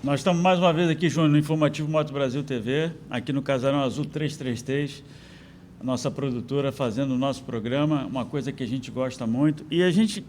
Nós estamos mais uma vez aqui, Júnior, no Informativo Moto Brasil TV, aqui no Casarão Azul 333, a nossa produtora fazendo o nosso programa, uma coisa que a gente gosta muito. E a gente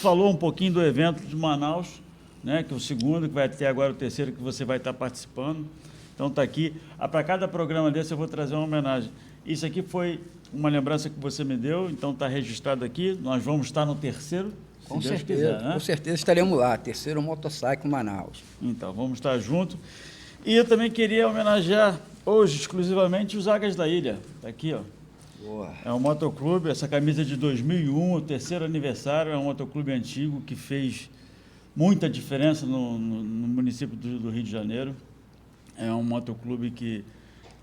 falou um pouquinho do evento de Manaus, né, que é o segundo, que vai ter agora o terceiro, que você vai estar participando. Então está aqui. Para cada programa desse eu vou trazer uma homenagem. Isso aqui foi uma lembrança que você me deu, então está registrado aqui. Nós vamos estar no terceiro. Com certeza, quiser, né? Com certeza estaremos lá, terceiro Motorcycle Manaus. Então, vamos estar juntos. E eu também queria homenagear hoje, exclusivamente, os Águias da Ilha. Está aqui, ó. Boa. É um motoclube, essa camisa de 2001, o terceiro aniversário, é um motoclube antigo que fez muita diferença no município do Rio de Janeiro. É um motoclube que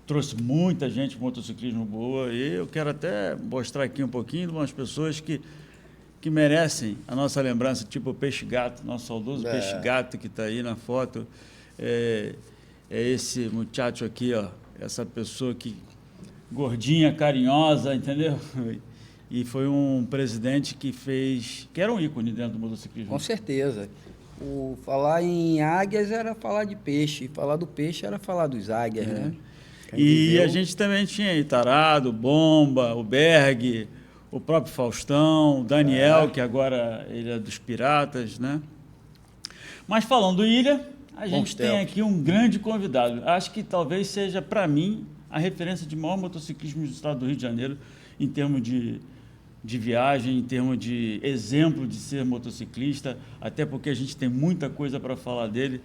trouxe muita gente para o motociclismo boa, e eu quero até mostrar aqui um pouquinho de umas pessoas que merecem a nossa lembrança, tipo o Peixe Gato, nosso saudoso Peixe Gato, que está aí na foto. É esse muchacho aqui, ó, essa pessoa que gordinha, carinhosa, entendeu? E foi um presidente que era um ícone dentro do motociclismo. Com certeza. Falar em águias era falar de peixe, falar do peixe era falar dos águias, né? E a gente também tinha aí Tarado, Bomba, o Berg, o próprio Faustão, o Daniel, que agora ele é dos Piratas, né? Mas falando do Ilha, a gente tem aqui um grande convidado. Acho que talvez seja, para mim, a referência de maior motociclismo do estado do Rio de Janeiro, em termos de viagem, em termos de exemplo de ser motociclista, até porque a gente tem muita coisa para falar dele.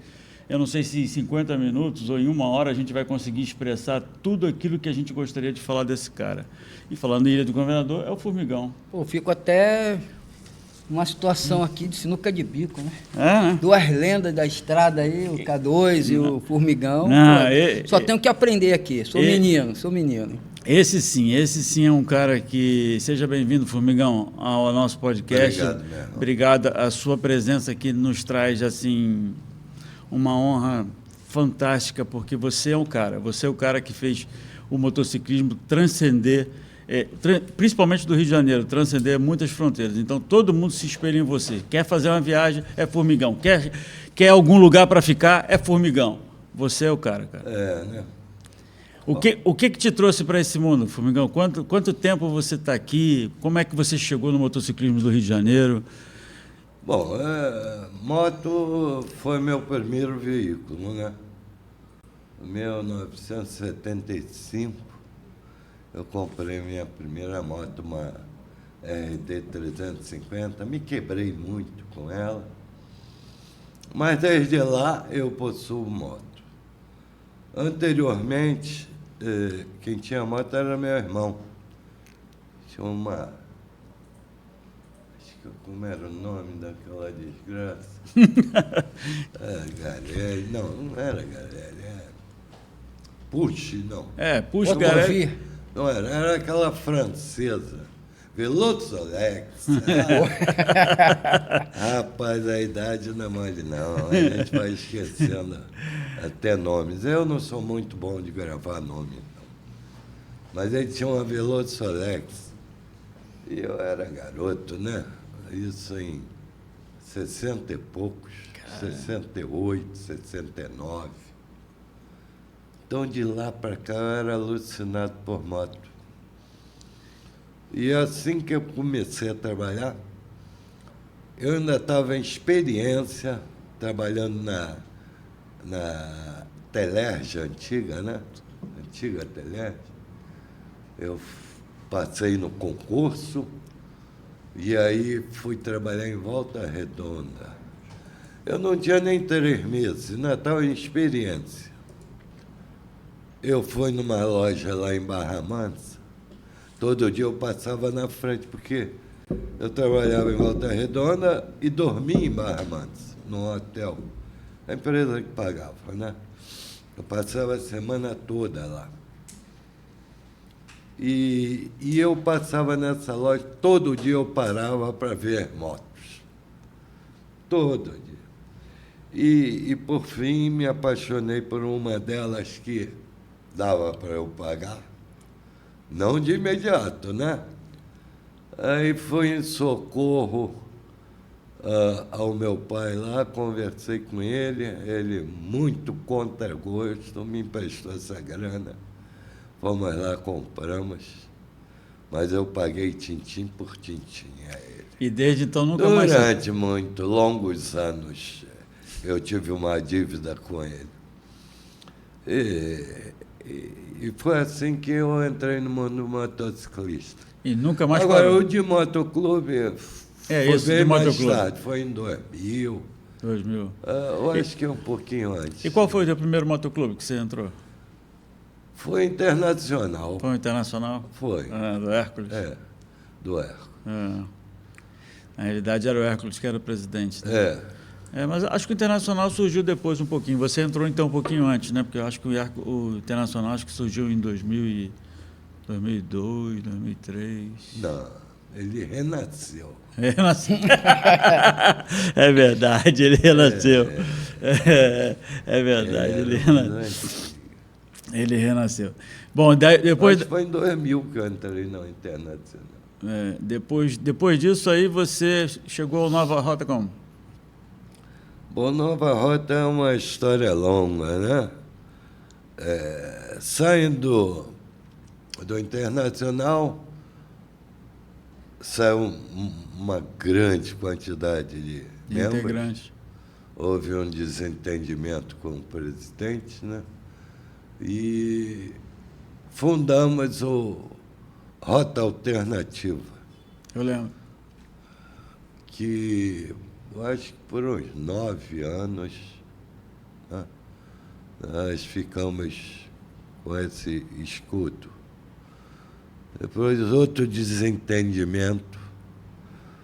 Eu não sei se em 50 minutos ou em 1 hora a gente vai conseguir expressar tudo aquilo que a gente gostaria de falar desse cara. E falando em Ilha do Governador, é o Formigão. Pô, fico até uma situação aqui de sinuca de bico, né? Né? Duas lendas da estrada aí, o K2 e o Formigão. Não, só tenho que aprender aqui, sou menino. Esse sim é um cara que... Seja bem-vindo, Formigão, ao nosso podcast. Obrigado, meu irmão. Obrigado. A sua presença aqui nos traz, assim, uma honra fantástica, porque você é o cara que fez o motociclismo transcender, principalmente do Rio de Janeiro, transcender muitas fronteiras. Então, todo mundo se espelha em você. Quer fazer uma viagem, é Formigão. Quer algum lugar para ficar, é Formigão. Você é o cara. Né? O que te trouxe para esse mundo, Formigão? Quanto tempo você está aqui? Como é que você chegou no motociclismo do Rio de Janeiro? Bom, moto foi meu primeiro veículo, né? Em 1975, eu comprei minha primeira moto, uma RD 350, me quebrei muito com ela, mas desde lá eu possuo moto. Anteriormente, quem tinha moto era meu irmão. Tinha uma... Como era o nome daquela desgraça? Garelli. Não era Garelli. Puxe, não. Puxe, Garelli. Não era aquela francesa. Veloso Alex. Rapaz, a idade não é mole, não. A gente vai esquecendo até nomes. Eu não sou muito bom de gravar nomes, não. Mas ele tinha uma Veloso Alex. E eu era garoto, né? Isso em 60 e poucos, 68, 69. Então, de lá para cá, eu era alucinado por moto. E assim que eu comecei a trabalhar, eu ainda estava em experiência, trabalhando na Telerge antiga, né? Antiga Telerge. Eu passei no concurso, e aí fui trabalhar em Volta Redonda. Eu não tinha nem 3 meses, ainda estava em experiência. Eu fui numa loja lá em Barra Mansa, todo dia eu passava na frente, porque eu trabalhava em Volta Redonda e dormia em Barra Mansa, num hotel. A empresa que pagava, né? Eu passava a semana toda lá. E eu passava nessa loja, todo dia eu parava para ver motos. Todo dia. E, por fim, me apaixonei por uma delas que dava para eu pagar. Não de imediato, né? Aí fui em Socorro, ao meu pai lá, conversei com ele muito contra gosto, me emprestou essa grana. Fomos lá, compramos, mas eu paguei tintim por tintim a ele. E desde então nunca mais... Durante muito longos anos, eu tive uma dívida com ele. E foi assim que eu entrei no mundo motociclista. E nunca mais Agora, parou? o de motoclube foi isso, bem de mais motoclube. tarde, foi em 2000. 2000. Eu acho que um pouquinho antes. E qual foi o teu primeiro motoclube que você entrou? Foi internacional. Foi o Internacional? Foi. Do Hércules? Do Hércules. Na realidade era o Hércules que era o presidente. Né? Mas acho que o Internacional surgiu depois um pouquinho. Você entrou então um pouquinho antes, né? Porque eu acho que o Internacional acho que surgiu em 2002, 2003. Não, ele renasceu. Renasceu. É verdade, ele renasceu. É verdade, ele renasceu. Ele renasceu. Bom, depois... Acho que foi em 2000 que eu entrei na Internacional. Depois disso aí, você chegou ao Nova Rota como? Bom, Nova Rota é uma história longa, né? Saindo do Internacional, saiu uma grande quantidade de membros. Integrantes. Houve um desentendimento com o presidente, né? E fundamos o Rota Alternativa. Eu lembro. Que eu acho que por uns 9 anos, né, nós ficamos com esse escudo. Depois, outro desentendimento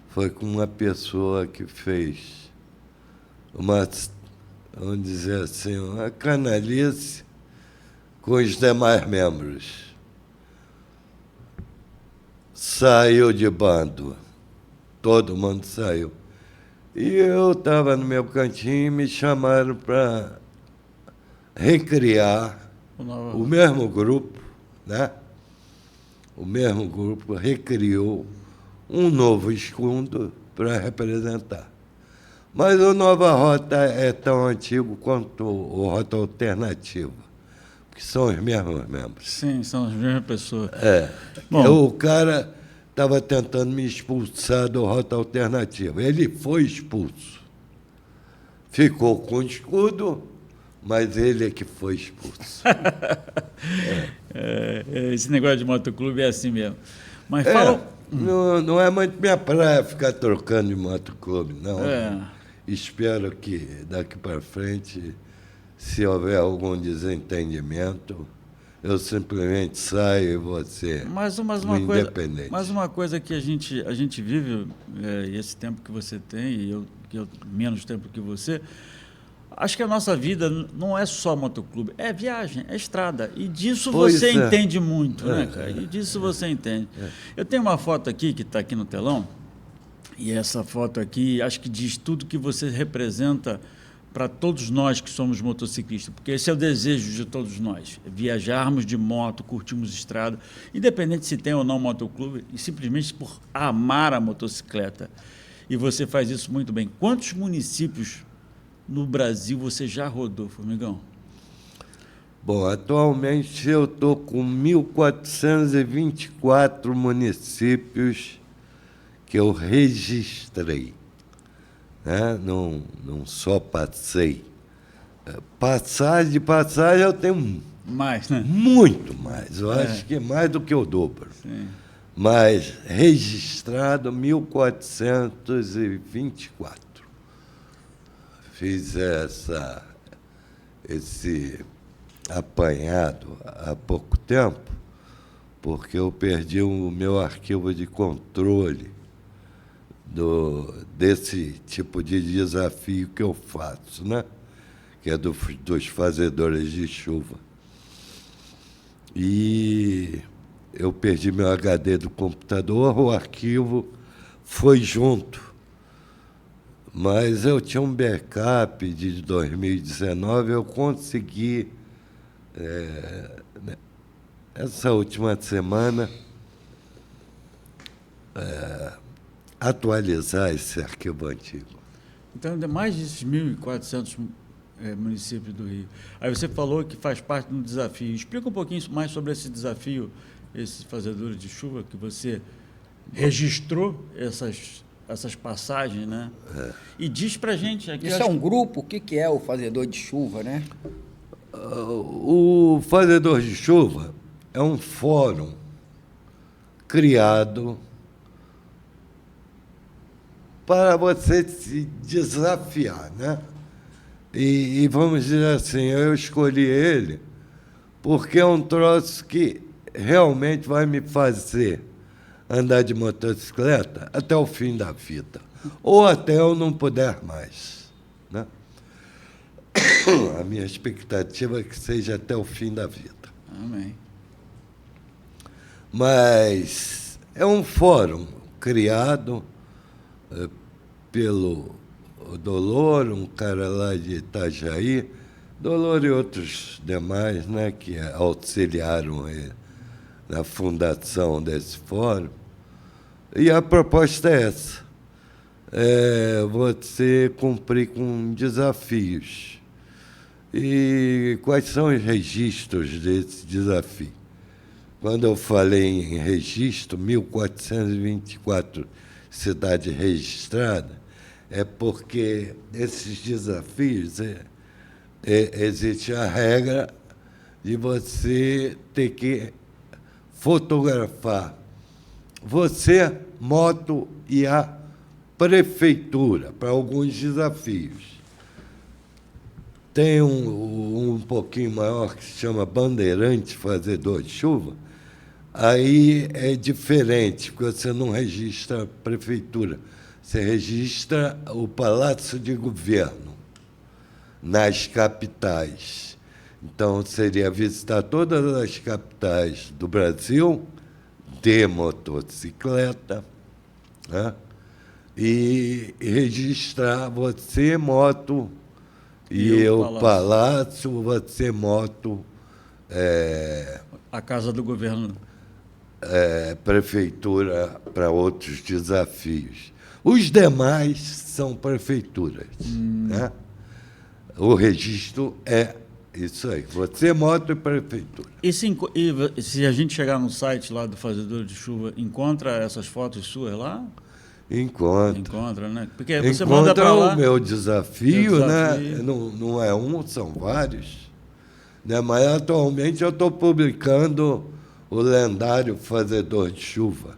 foi com uma pessoa que fez uma, vamos dizer assim, uma canalice com os demais membros. Saiu de bando. Todo mundo saiu. E eu estava no meu cantinho e me chamaram para recriar o mesmo grupo, né? O mesmo grupo recriou um novo escudo para representar. Mas o Nova Rota é tão antigo quanto o Rota Alternativa, que são os mesmos membros. Sim, são as mesmas pessoas. Bom, o cara estava tentando me expulsar do Rota Alternativa. Ele foi expulso. Ficou com o escudo, mas ele é que foi expulso. Esse negócio de motoclube é assim mesmo. Mas fala... Não é muito minha praia ficar trocando de motoclube, não. Espero que daqui para frente, se houver algum desentendimento, eu simplesmente saio e vou ser independente. Mas uma coisa que a gente vive, esse tempo que você tem, e eu menos tempo que você, acho que a nossa vida não é só motoclube, é viagem, é estrada. E disso você entende muito, né, cara? E disso você entende. Eu tenho uma foto aqui, que está aqui no telão, e essa foto aqui, acho que diz tudo que você representa para todos nós que somos motociclistas, porque esse é o desejo de todos nós, viajarmos de moto, curtirmos estrada, independente se tem ou não motoclube, e simplesmente por amar a motocicleta. E você faz isso muito bem. Quantos municípios no Brasil você já rodou, Formigão? Bom, atualmente eu estou com 1.424 municípios que eu registrei. Né? Não só passei. Passagem eu tenho mais, né? Muito mais. Eu acho que mais do que o dobro. Sim. Mas registrado 1.424. Fiz esse apanhado há pouco tempo, porque eu perdi o meu arquivo de controle desse tipo de desafio que eu faço, né? Que é dos fazedores de chuva. E eu perdi meu HD do computador, o arquivo foi junto. Mas eu tinha um backup de 2019, eu consegui, essa última semana, atualizar esse arquivo antigo. Então, de mais desses 1.400 municípios do Rio. Aí você falou que faz parte de um desafio. Explica um pouquinho mais sobre esse desafio, esse Fazedor de Chuva, que você registrou essas passagens, né? E diz para a gente... Aqui, Isso é um grupo? O que é o Fazedor de Chuva, né? O Fazedor de Chuva é um fórum criado para você se desafiar, né? E vamos dizer assim, eu escolhi ele porque é um troço que realmente vai me fazer andar de motocicleta até o fim da vida, ou até eu não puder mais, né? A minha expectativa é que seja até o fim da vida. Amém. Mas é um fórum criado pelo Dolor, um cara lá de Itajaí, Dolor e outros demais, né, que auxiliaram ele na fundação desse fórum. E a proposta é essa, você cumprir com desafios. E quais são os registros desse desafio? Quando eu falei em registro, 1.424 cidades registradas, é porque esses desafios, existe a regra de você ter que fotografar você, moto e a prefeitura para alguns desafios. Tem um pouquinho maior que se chama Bandeirante Fazedor de Chuva. Aí é diferente, porque você não registra a prefeitura, você registra o Palácio de Governo nas capitais. Então, seria visitar todas as capitais do Brasil de motocicleta, né? E registrar você, moto, e o palácio, você, moto... a Casa do Governo. Prefeitura para outros desafios. Os demais são prefeituras. Né? O registro é isso aí. Você, moto e prefeitura. E se a gente chegar no site lá do Fazedor de Chuva, encontra essas fotos suas lá? Encontra, né? Porque você manda para lá... o meu desafio, né? Não é um, são vários. Né? Mas atualmente eu estou publicando o lendário Fazedor de Chuva,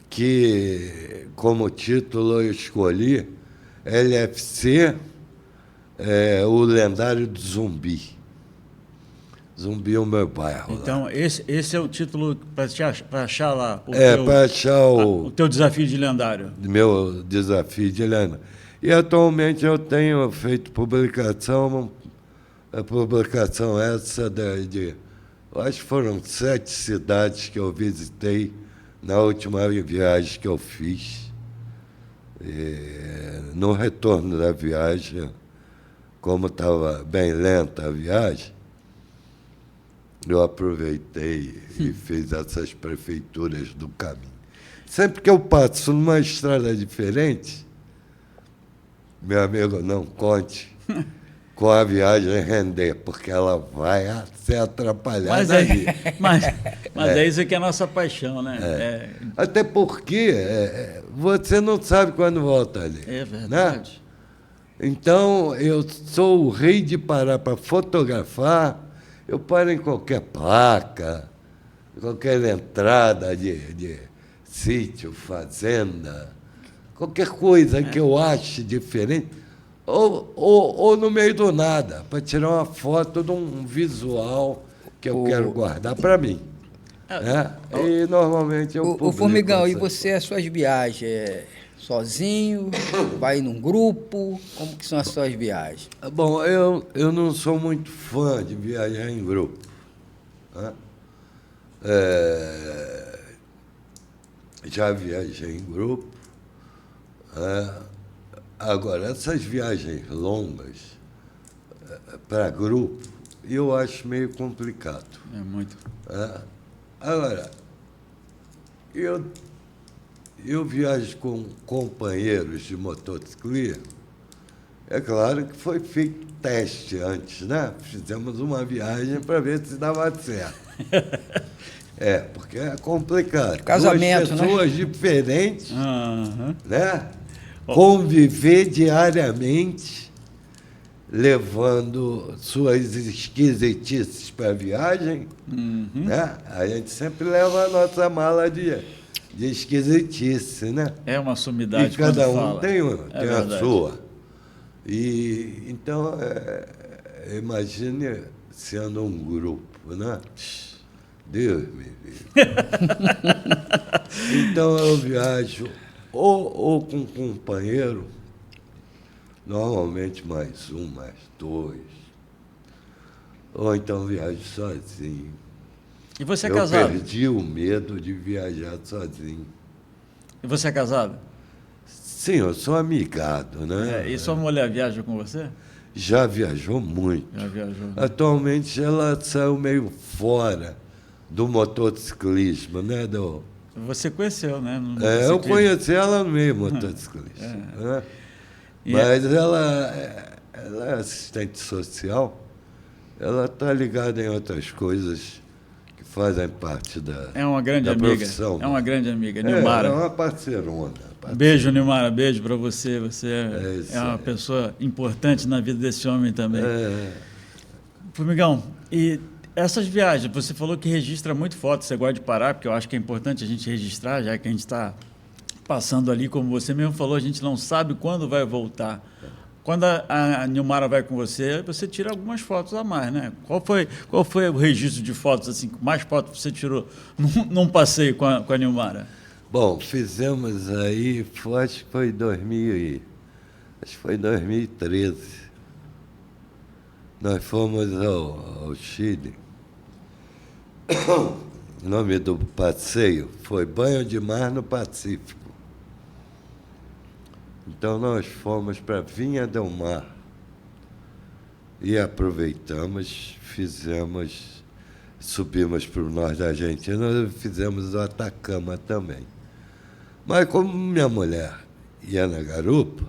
que, como título, eu escolhi LFC, o lendário do Zumbi. Zumbi é o meu bairro. Então, lá. Esse é o título para achar lá para achar o teu desafio de lendário. Meu desafio de lendário. E, atualmente, eu tenho feito publicação, a publicação essa de acho que foram 7 cidades que eu visitei na última viagem que eu fiz. No retorno da viagem, como estava bem lenta a viagem, eu aproveitei e fiz essas prefeituras do caminho. Sempre que eu passo numa estrada diferente, meu amigo, não conte com a viagem render, porque ela vai ser atrapalhada ali. Mas é isso que é a nossa paixão, né? Até porque você não sabe quando volta ali. É verdade. Né? Então, eu sou o rei de parar para fotografar. Eu paro em qualquer placa, qualquer entrada de sítio, fazenda, qualquer coisa que eu ache diferente. Ou no meio do nada, para tirar uma foto de um visual que eu quero guardar para mim. E normalmente eu publico. O Formigão, e você, as suas viagens? Sozinho? Vai num grupo? Como que são as suas viagens? Bom, eu não sou muito fã de viajar em grupo. Né? Já viajei em grupo. Agora, essas viagens longas para grupo, eu acho meio complicado. É muito. Agora, eu eu viajo com companheiros de motociclismo. É claro que foi feito teste antes, né? Fizemos uma viagem para ver se dava certo. Porque é complicado. Casamento, duas pessoas diferentes, Aham. né? Conviver diariamente, levando suas esquisitices para a viagem, né? A gente sempre leva a nossa mala de esquisitice, né? É uma sumidade E cada quando um fala. tem a verdade. sua. E então, imagine sendo um grupo, né? Deus me livre. Então eu viajo ou com um companheiro, normalmente mais um, mais dois, ou então viajo sozinho. E você é Eu casado? perdi o medo de viajar sozinho. E você é casado? Sim, eu sou amigado, né? E sua mulher viaja com você? Já viajou muito. Já viajou. Né? Atualmente ela saiu meio fora do motociclismo, né? Você conheceu, né? no Eu motociclismo. conheci ela no meio motociclista. Né? E Mas ela é assistente social, ela está ligada em outras coisas que fazem parte da, É uma grande da amiga. profissão. É uma grande amiga, É Nilmara. uma parceirona. Beijo, Nilmara. Beijo para você. Você isso é uma aí. pessoa importante na vida desse homem também. É, Formigão, e essas viagens, você falou que registra muito fotos, você gosta de parar, porque eu acho que é importante a gente registrar, já que a gente está passando ali, como você mesmo falou, a gente não sabe quando vai voltar. Quando a Nilmara vai com você, você tira algumas fotos a mais, né? Qual foi o registro de fotos, assim, mais fotos você tirou num passeio com a Nilmara? Bom, fizemos aí, acho que foi 2013. Nós fomos ao Chile. O nome do passeio foi Banho de Mar no Pacífico. Então nós fomos para Vinha del Mar e aproveitamos, subimos para o norte da Argentina e fizemos o Atacama também. Mas como minha mulher ia na garupa,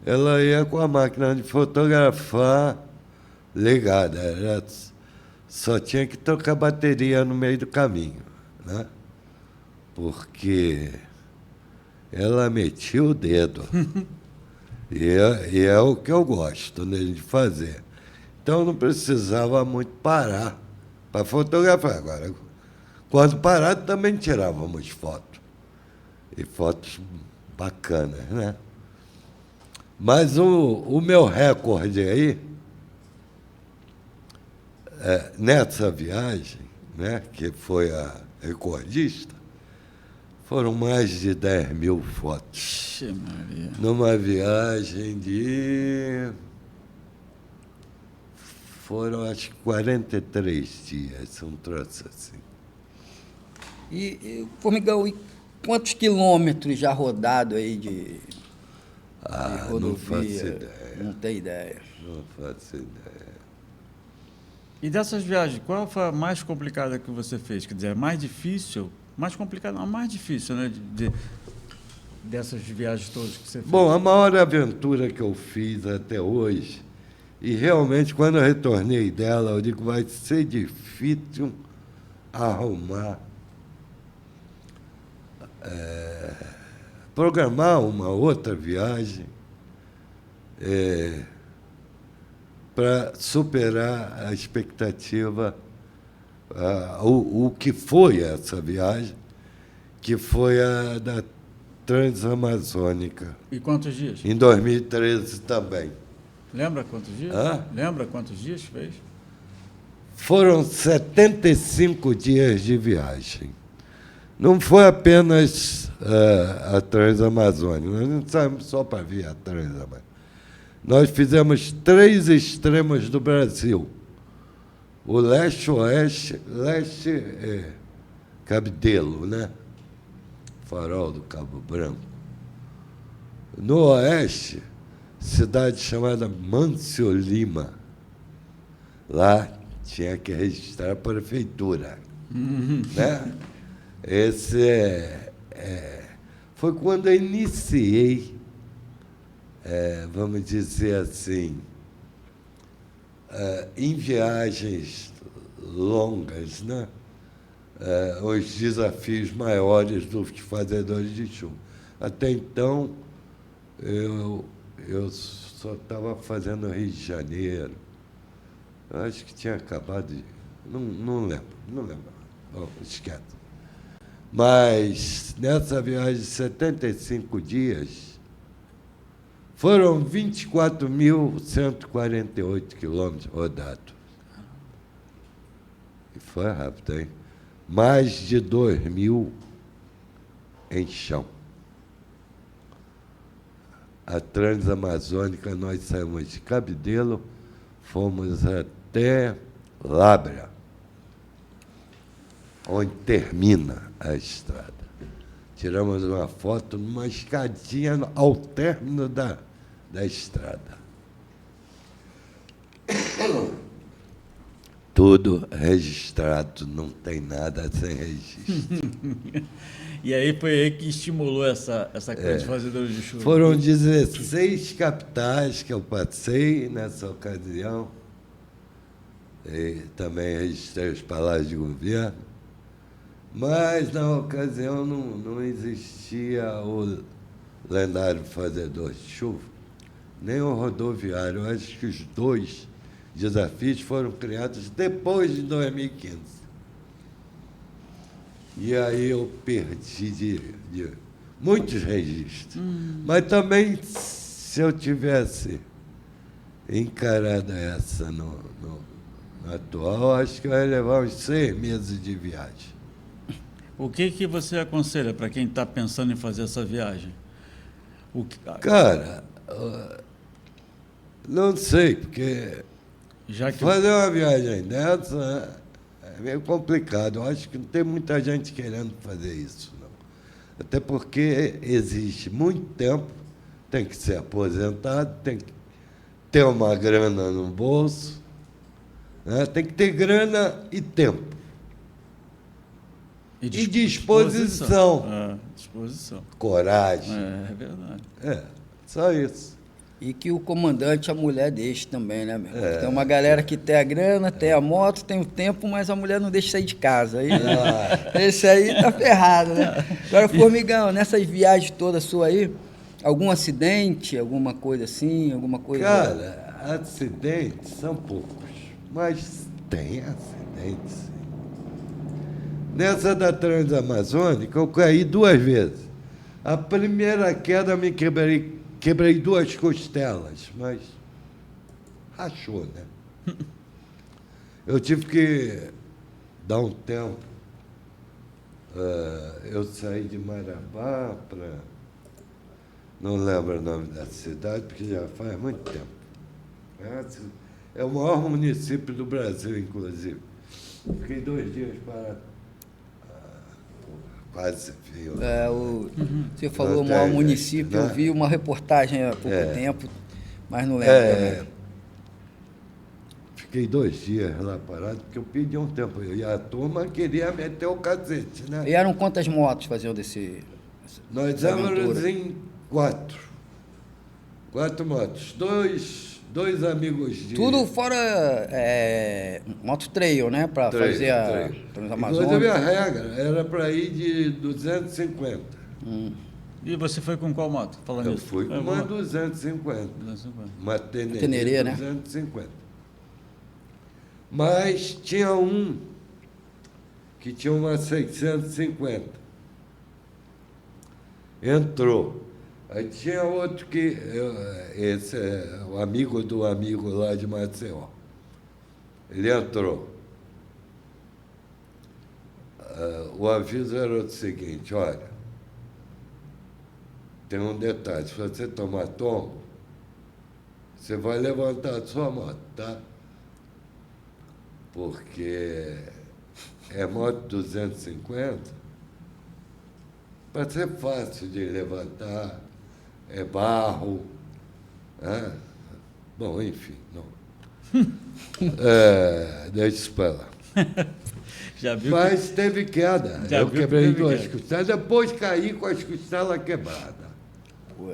ela ia com a máquina de fotografar ligada. Só tinha que trocar bateria no meio do caminho, né? Porque ela metia o dedo. e é o que eu gosto, né, de fazer. Então não precisava muito parar para fotografar. Agora, quando parar, também tirávamos fotos. E fotos bacanas, né? Mas o meu recorde aí, nessa viagem, né, que foi a recordista, foram mais de 10 mil fotos. Ixi, Maria. Numa viagem de... Foram, acho que 43 dias, um troço assim. E Formigão, e quantos quilômetros já rodado aí de rodovia? Não faço ideia. Não tem ideia. Não faço ideia. E dessas viagens, qual foi a mais complicada que você fez? Quer dizer, a mais difícil? Mais complicada, não, a mais difícil, né? Dessas viagens todas que você fez. Bom, a maior aventura que eu fiz até hoje, e realmente quando eu retornei dela, eu digo, vai ser difícil arrumar, programar uma outra viagem para superar a expectativa, o que foi essa viagem, que foi a da Transamazônica, E quantos dias? em 2013 também. Lembra quantos dias? Hã? Lembra quantos dias fez? Foram 75 dias de viagem. Não foi apenas a Transamazônica, nós não saímos só para ver a Transamazônica. Nós fizemos 3 extremos do Brasil. O leste-oeste, Cabedelo, né? Farol do Cabo Branco. No oeste, cidade chamada Mâncio Lima. Lá tinha que registrar a prefeitura. Né? Esse foi quando eu iniciei, vamos dizer assim, em viagens longas, né? Os desafios maiores dos fazedores de chuva. Até então, eu só estava fazendo Rio de Janeiro. Eu acho que tinha acabado de... Não lembro. Bom, esquece. Mas, nessa viagem de 75 dias, foram 24.148 quilômetros rodados. E foi rápido, hein? Mais de 2.000 em chão. A Transamazônica, nós saímos de Cabedelo, fomos até Lábrea, onde termina a estrada. Tiramos uma foto numa escadinha ao término da estrada. Tudo registrado, não tem nada sem registro. E aí foi aí que estimulou essa coisa de fazedores de chuva. Foram 16 capitais que eu passei nessa ocasião. E também registrei os palácios de governo. Mas, na ocasião, não existia o lendário fazedor de chuva, nem o rodoviário. Eu acho que os dois desafios foram criados depois de 2015. E aí eu perdi de muitos registros. Mas também, se eu tivesse encarado essa no atual, acho que eu ia levar uns 6 meses de viagem. O que você aconselha para quem está pensando em fazer essa viagem? Cara, não sei, porque fazer uma viagem dessa é meio complicado. Eu acho que não tem muita gente querendo fazer isso, não. Até porque existe muito tempo, tem que ser aposentado, tem que ter uma grana no bolso, né? Tem que ter grana e tempo. E disposição. Disposição. Coragem. É verdade. Só isso. E que o comandante, a mulher deixe também, né, meu? Tem uma galera que tem a grana, tem a moto, tem o tempo, mas a mulher não deixa sair de casa. Aí, esse aí tá ferrado, né? Agora, Formigão, nessas viagens todas suas aí, algum acidente, alguma coisa assim, alguma coisa... Cara, acidentes são poucos, mas tem acidentes, sim. Nessa da Transamazônica, eu caí 2 vezes. A primeira queda me quebrei 2 costelas, mas rachou, né? Eu tive que dar um tempo. Eu saí de Marabá para... Não lembro o nome da cidade, porque já faz muito tempo. É o maior município do Brasil, inclusive. Fiquei 2 dias parado. Quase viu. Você falou o maior município, né? Eu vi uma reportagem há pouco tempo, mas não lembro também. Fiquei 2 dias lá parado, porque eu pedi um tempo. E a turma queria meter o cacete, né? E eram quantas motos faziam Nós éramos em 4. 4 motos. Dois amigos de... Tudo fora moto trail, né? Para fazer a Transamazônica. Inclusive, a regra era para ir de 250. E você foi com qual moto? Eu fui com uma 250. Uma Teneré, né? 250. Mas tinha um que tinha uma 650. Entrou. Aí tinha outro que... esse é o amigo do amigo lá de Maceió. Ele entrou. O aviso era o seguinte: olha, tem um detalhe, se você tomar tombo, você vai levantar a sua moto, tá? Porque é moto 250, para ser fácil de levantar, é barro, né? Bom, enfim, não. Deixa isso para lá. Já viu Mas teve queda. Já Eu viu que quebrei teve 2 queda. costelas, depois caí com as costelas quebradas. Pô,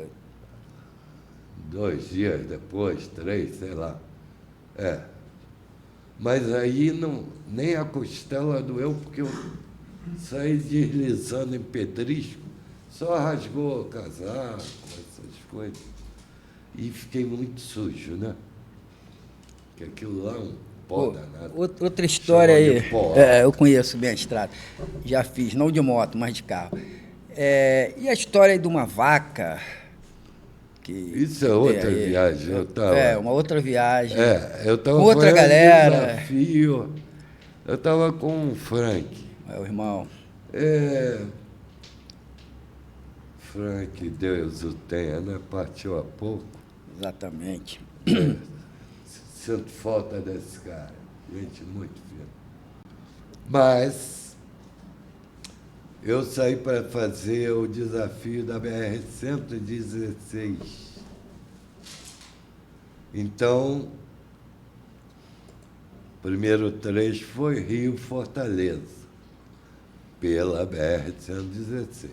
2 dias depois, 3, sei lá. Mas aí nem a costela doeu, porque eu saí deslizando em pedrisco, só rasgou o casaco, essas coisas. E fiquei muito sujo, né? Porque aquilo lá é um pó danado. outra história Chamam aí. de pó. Eu conheço bem a estrada. Já fiz, não de moto, mas de carro. E a história aí de uma vaca? Que Isso é outra viagem. Eu tava, uma outra viagem. eu estava Com outra galera. desafio. Eu estava com o Frank. O irmão. Frank, Deus o tenha, né? Partiu há pouco. Exatamente. Sinto falta desse cara. Gente muito fina. Mas eu saí para fazer o desafio da BR-116. Então, primeiro trecho foi Rio-Fortaleza, pela BR-116.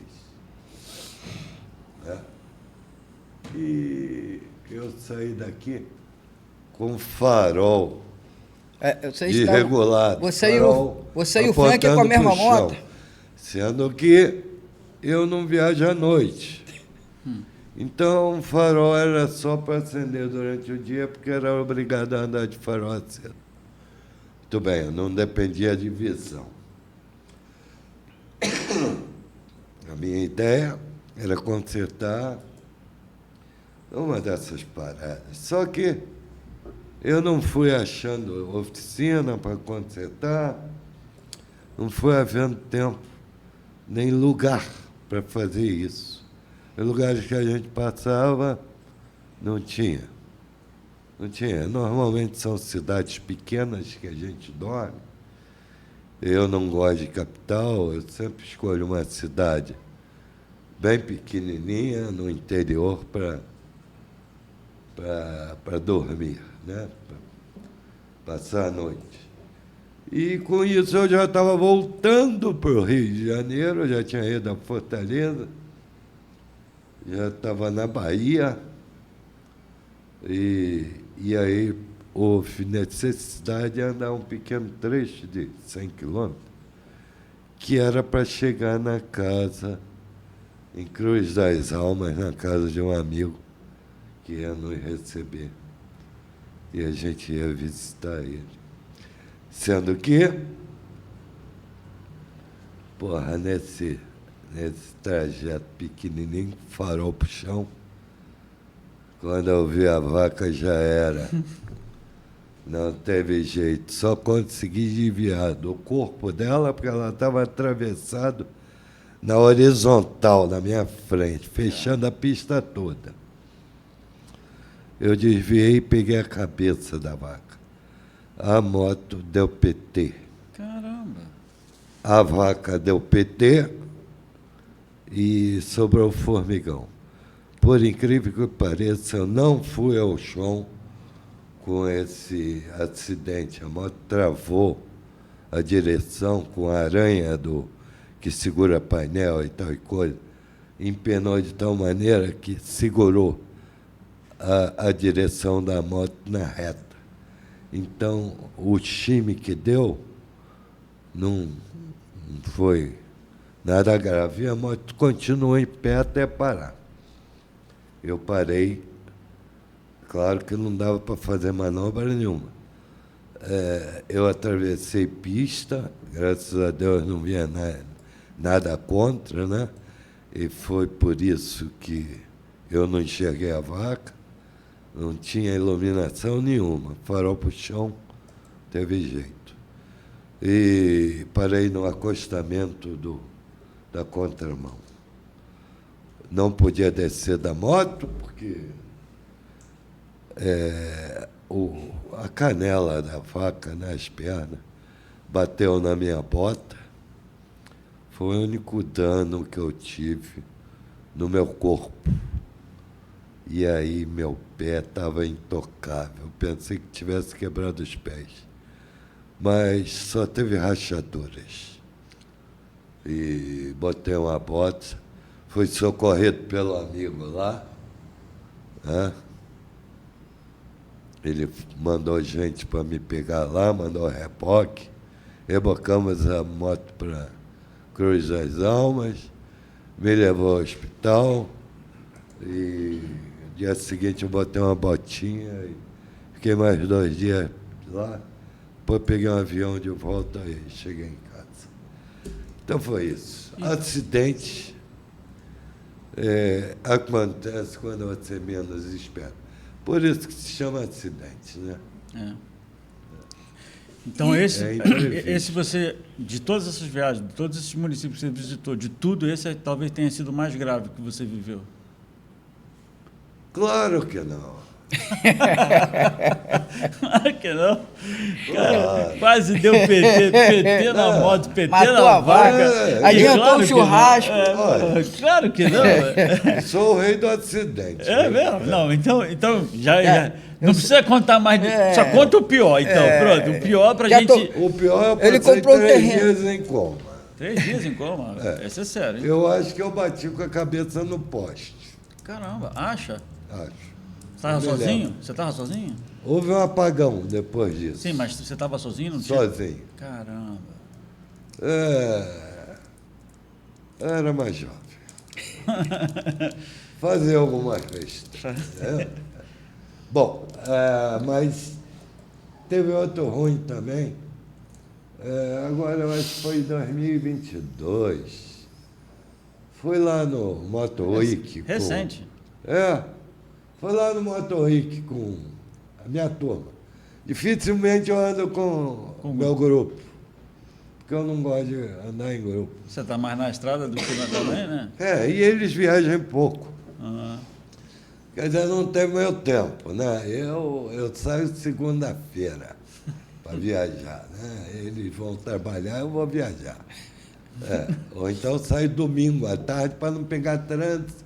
E eu saí daqui com farol desregulado. Você e o Frank com a mesma moto? Sendo que eu não viajo à noite. Então, o farol era só para acender durante o dia, porque era obrigado a andar de farol aceso. Muito bem, eu não dependia de visão. A minha ideia era consertar uma dessas paradas. Só que eu não fui achando oficina para consertar, não fui havendo tempo, nem lugar para fazer isso. Os lugares que a gente passava, não tinha. Não tinha. Normalmente são cidades pequenas que a gente dorme. Eu não gosto de capital, eu sempre escolho uma cidade bem pequenininha, no interior, para dormir, né? Para passar a noite. E, com isso, eu já estava voltando para o Rio de Janeiro, eu já tinha ido a Fortaleza, já estava na Bahia, e aí houve necessidade de andar um pequeno trecho de 100 quilômetros, que era para chegar na casa, em Cruz das Almas, na casa de um amigo que ia nos receber. E a gente ia visitar ele. Sendo que, nesse trajeto pequenininho, farol para o chão, quando eu vi a vaca já era. Não teve jeito, só consegui desviar do corpo dela, porque ela estava atravessado na horizontal, na minha frente, fechando a pista toda. Eu desviei e peguei a cabeça da vaca. A moto deu PT. Caramba! A vaca deu PT e sobrou formigão. Por incrível que pareça, eu não fui ao chão com esse acidente. A moto travou a direção com a aranha que segura painel e tal e coisa. Empenou de tal maneira que segurou a direção da moto na reta. Então, o chime que deu não foi nada grave. E a moto continuou em pé até parar. Eu parei. Claro que não dava para fazer manobra nenhuma. Eu atravessei pista, graças a Deus não vinha nada contra, né? E foi por isso que eu não enxerguei a vaca, não tinha iluminação nenhuma, farol para o chão, teve jeito. E parei no acostamento da contramão. Não podia descer da moto, porque a canela da vaca nas pernas bateu na minha bota. Foi o único dano que eu tive no meu corpo. E aí meu pé estava intocável. Pensei que tivesse quebrado os pés. mas só teve rachaduras. E botei uma bota, fui socorrido pelo amigo lá, né? Ele mandou gente para me pegar lá, mandou reboque, rebocamos a moto para Cruz das Almas, me levou ao hospital e no dia seguinte eu botei uma botinha e fiquei mais 2 dias lá, depois peguei um avião de volta e cheguei em casa. Então foi isso. Acidente acontece quando você menos espera. Por isso que se chama acidente, né? É. Então, esse você, de todas essas viagens, de todos esses municípios que você visitou, de tudo, esse talvez tenha sido o mais grave que você viveu. Claro que não. Claro que não. Cara, quase deu PT na moto, PT matou na a vaca, adiantou claro o churrasco. Claro que não. Sou o rei do acidente. É mesmo? Não, então já não precisa contar mais, só conta o pior, então. Pronto, o pior pra gente... O pior é Ele comprou 3 terreno. dias em coma. 3 dias em coma? Esse é sério, hein? Eu acho que eu bati com a cabeça no poste. Caramba, acha? Acho. Você estava sozinho? Você estava sozinho? Houve um apagão depois disso. Sim, mas você estava sozinho? Não tinha? Sozinho. Caramba. Era mais jovem. Fazer alguma festa. Bom, mas teve outro ruim também. Agora, eu acho que foi em 2022. Fui lá no Moto Week. Recente. Fui lá no Moto Week com a minha turma. Dificilmente eu ando com o meu grupo, porque eu não gosto de andar em grupo. Você está mais na estrada do que na também, né? E eles viajam pouco. Uhum. Quer dizer, não tem meu tempo, né? Eu saio segunda-feira para viajar, né? Eles vão trabalhar, eu vou viajar. Ou então saio domingo à tarde para não pegar trânsito.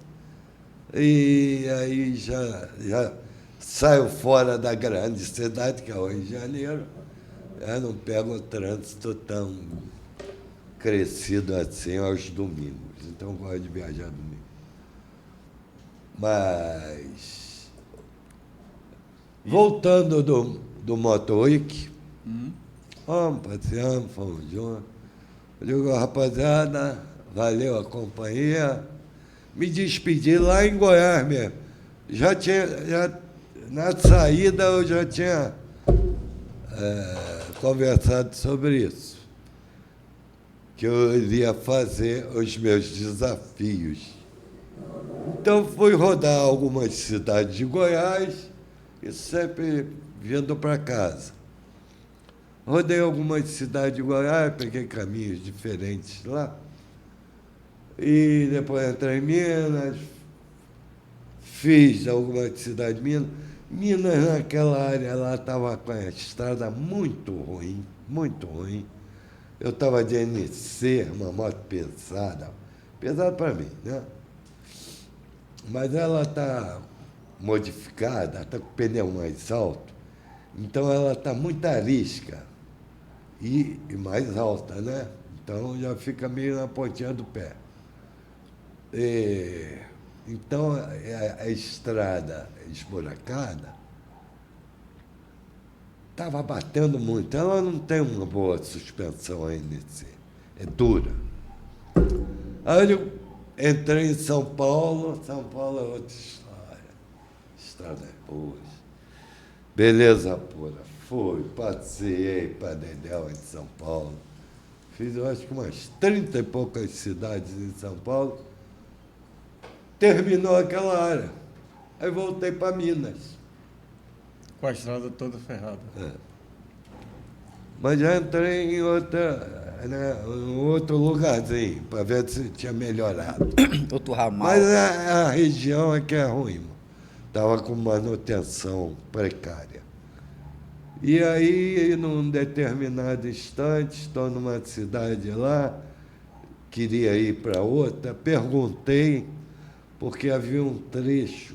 E aí já saio fora da grande cidade, que é o Rio de Janeiro. Não pego o trânsito tão crescido assim aos domingos. Então, eu gosto de viajar domingo. Mas, voltando do Moto Week, passeamos, fomos juntos. Eu digo, rapaziada, valeu a companhia. Me despedi lá em Goiás mesmo. Na saída eu já tinha conversado sobre isso, que eu iria fazer os meus desafios. Então, fui rodar algumas cidades de Goiás e sempre vindo para casa. Rodei algumas cidades de Goiás, peguei caminhos diferentes lá. E depois entrei em Minas, fiz algumas cidades de Minas. Minas, naquela área lá, estava com a estrada muito ruim, muito ruim. Eu estava de NC, uma moto pesada para mim, né? Mas ela está modificada, está com o pneu mais alto, então ela está muito arisca e mais alta, né? Então já fica meio na pontinha do pé. Então a estrada esburacada estava batendo muito. Ela não tem uma boa suspensão NC, é dura. Aí eu entrei em São Paulo é outra história. Estradas boas. Beleza pura. Fui, passei para Dedéu em São Paulo. Fiz, eu acho que umas 30 e poucas cidades em São Paulo. Terminou aquela área. Aí voltei para Minas. Com a estrada toda ferrada. Mas já entrei em outro lugarzinho, para ver se tinha melhorado. Outro ramal. Mas a região é que é ruim. Estava com manutenção precária. E aí, num determinado instante, estou numa cidade lá, queria ir para outra, perguntei, porque havia um trecho,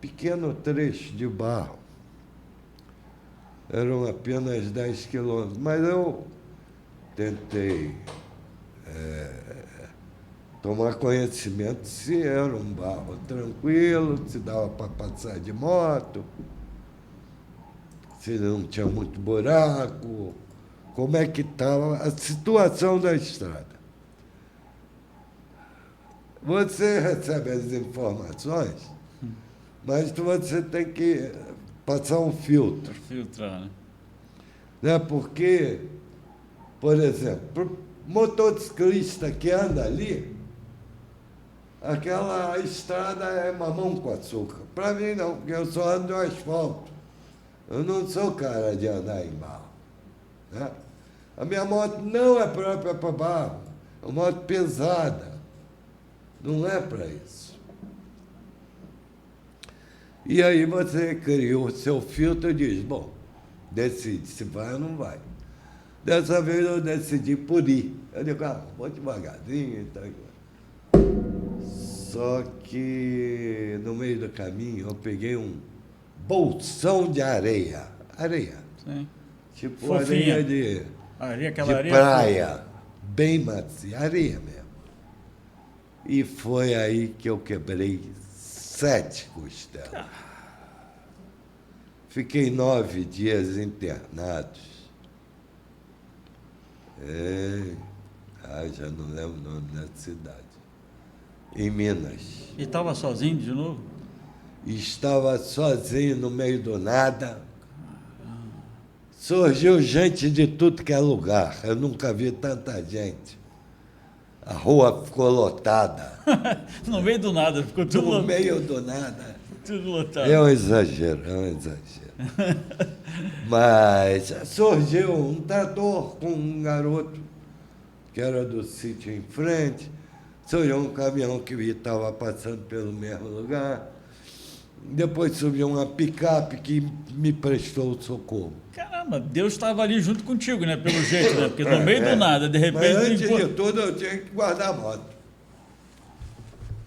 pequeno trecho de barro, Eram apenas 10 quilômetros, mas eu tentei tomar conhecimento se era um barro tranquilo, se dava para passar de moto, se não tinha muito buraco, como é que estava a situação da estrada. Você recebe as informações, mas você tem que passar um filtro. Filtrar, Né? Porque, por exemplo, o motociclista que anda ali, aquela estrada é mamão com açúcar. Para mim não, porque eu só ando no asfalto. Eu não sou cara de andar em barro. Né? A minha moto não é própria para barro, é uma moto pesada. Não é para isso. E aí você cria o seu filtro e diz, bom, decide se vai ou não vai. Dessa vez eu decidi por ir. Eu digo, vou devagarzinho e tal. Só que no meio do caminho eu peguei um bolsão de areia. Areia. Sim. Tipo Fofinha. areia de Aquela areia praia. Bem macia, areia mesmo. E foi aí que eu quebrei 7 costelas. Fiquei 9 dias internados. Já não lembro o nome da cidade. Em Minas. E estava sozinho de novo? Estava sozinho no meio do nada. Surgiu gente de tudo que é lugar. Eu nunca vi tanta gente. A rua ficou lotada. No meio do nada, ficou tudo No lotado. meio do nada. Tudo lotado. É um exagero, é um exagero. Mas surgiu um trator com um garoto que era do sítio em frente. Surgiu um caminhão que estava passando pelo mesmo lugar. Depois subiu uma picape que me prestou socorro. Caramba, Deus estava ali junto contigo, né? Pelo jeito, né? Porque no meio do nada, de repente... Mas antes de tudo, eu tinha que guardar a moto.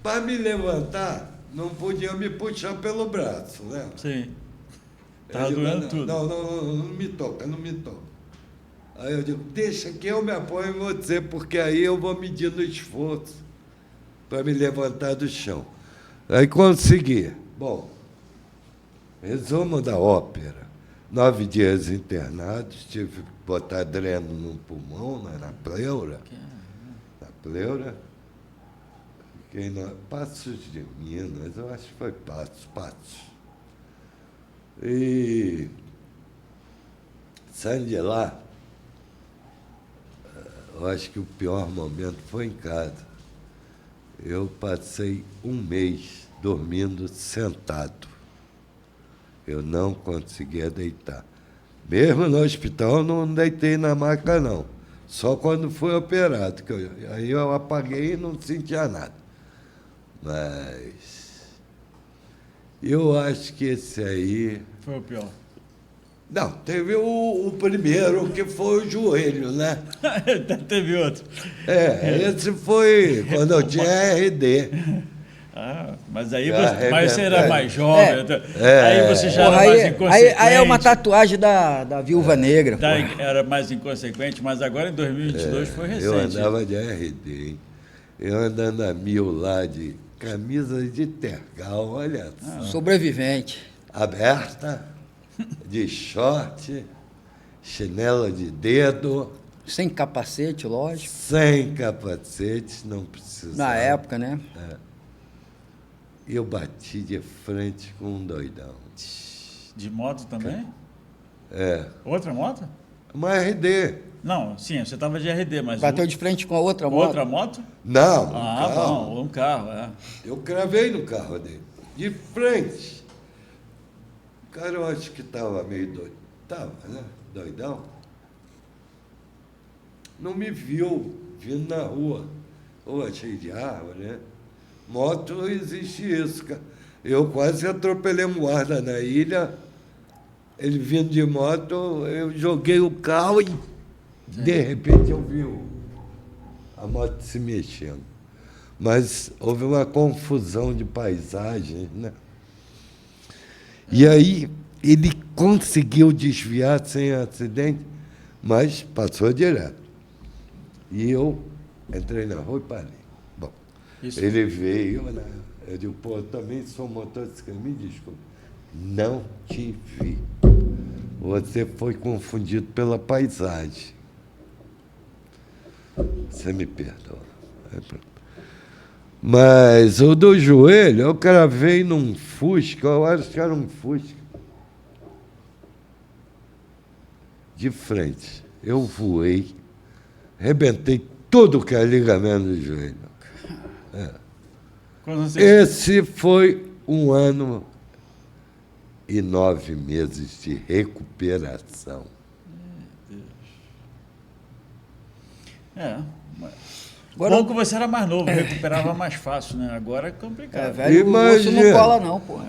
Para me levantar, não podia me puxar pelo braço, né? Sim. Eu Tava digo, doendo não, tudo. não me toca, não me toca. Aí eu digo, deixa que eu me apoio em você, porque aí eu vou medindo esforço para me levantar do chão. Aí consegui. Bom, resumo da ópera. 9 dias internados, tive que botar dreno no pulmão, na pleura. Na pleura. Fiquei na Passos de Minas, eu acho que foi Passos. E saindo de lá, eu acho que o pior momento foi em casa. Eu passei um mês dormindo sentado. Eu não conseguia deitar. Mesmo no hospital, eu não deitei na maca, não. Só quando fui operado, aí eu apaguei e não sentia nada. Mas eu acho que esse aí... Foi o pior. Não, teve o primeiro, que foi o joelho, né? Teve outro. Esse foi quando eu tinha RD. Mas aí Já você era mais jovem. É. Aí você já Porra, era mais inconsequente. aí é uma tatuagem da Viúva Negra. Era mais inconsequente, mas agora em 2022 foi recente. Eu andava de RD, hein? Eu andando a 1000 lá de camisa de tergal, olha só. Sobrevivente. Aberta, de short, chinelo de dedo, Sem capacete, lógico. sem capacete, não precisava. Na época, né? Eu bati de frente com um doidão. De moto também? É. Outra moto? Uma RD. Não, sim, você estava de RD, mas... Bateu de frente com a outra moto. Outra moto? Não, um Ah, carro. bom, um carro, é. Eu cravei no carro dele, de frente. O cara, eu acho que estava meio doido. Estava, né? Doidão. Não me viu vindo na rua. Rua cheia de árvore, né? Moto, não existe isso, cara. Eu quase atropelei um guarda na ilha. Ele vindo de moto, eu joguei o carro e, de repente, eu vi a moto se mexendo. Mas houve uma confusão de paisagens, né? E aí ele conseguiu desviar sem acidente, mas passou direto. E eu entrei na rua e parei. Bom, ele veio, né? Eu digo, pô, eu também sou motociclista, me desculpe. Não te vi. Você foi confundido pela paisagem. Você me perdoa. Mas o do joelho, eu cravei num Fusca, eu acho que era um Fusca. De frente. Eu voei, arrebentei tudo que é ligamento do joelho. Esse foi 1 ano e 9 meses de recuperação. Agora, bom que você era mais novo, recuperava mais fácil, né? Agora é complicado. Velho, o osso não cola não, pô.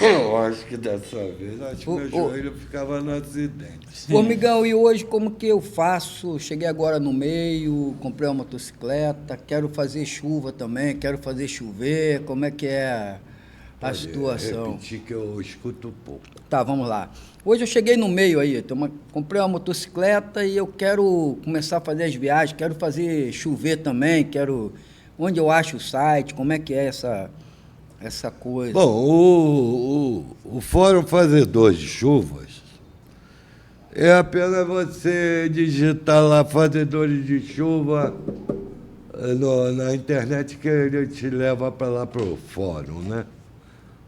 Eu acho que dessa vez, acho que meu joelho ficava no acidente. Formigão, e hoje como que eu faço? Cheguei agora no meio, comprei uma motocicleta, quero fazer chuva também, quero fazer chover, como é que é a situação? Repetir que eu escuto pouco. Tá, vamos lá. Hoje eu cheguei no meio aí, comprei uma motocicleta e eu quero começar a fazer as viagens, quero fazer chover também, onde eu acho o site, como é que é essa coisa? Bom, o Fórum Fazedor de Chuvas é apenas você digitar lá Fazedores de Chuva na internet que ele te leva para lá para o fórum, né?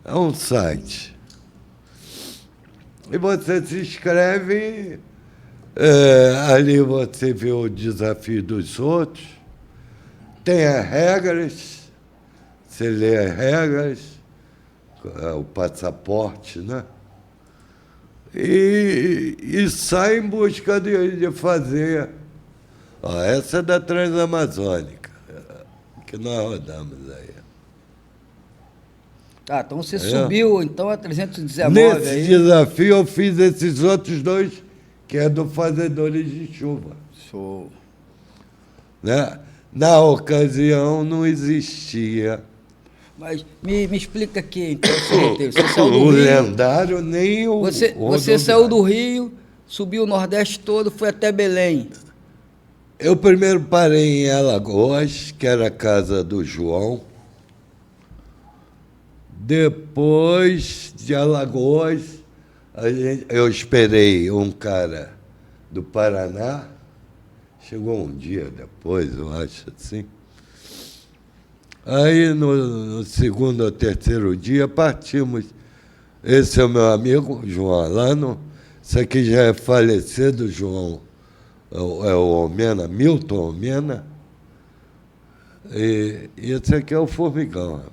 É um site. E você se inscreve, ali você vê o desafio dos outros, tem as regras, você lê as regras, o passaporte, né? E sai em busca de fazer. Ó, essa é da Transamazônica, que nós rodamos aí. Tá, então você subiu então a 319 Nesse aí. desafio eu fiz esses outros 2, que é do Fazedores de Chuva. Show. Né? Na ocasião não existia. Mas me explica aqui, então, você saiu do O Rio. lendário nem o. Você saiu do Rio, subiu o Nordeste todo, foi até Belém. Eu primeiro parei em Alagoas, que era a casa do João. Depois de Alagoas, eu esperei um cara do Paraná. Chegou um dia depois, eu acho assim. Aí, no segundo ou terceiro dia, partimos. Esse é o meu amigo, João Alano. Esse aqui já é falecido, João. É o Omena, Milton Omena. E esse aqui é o Formigão.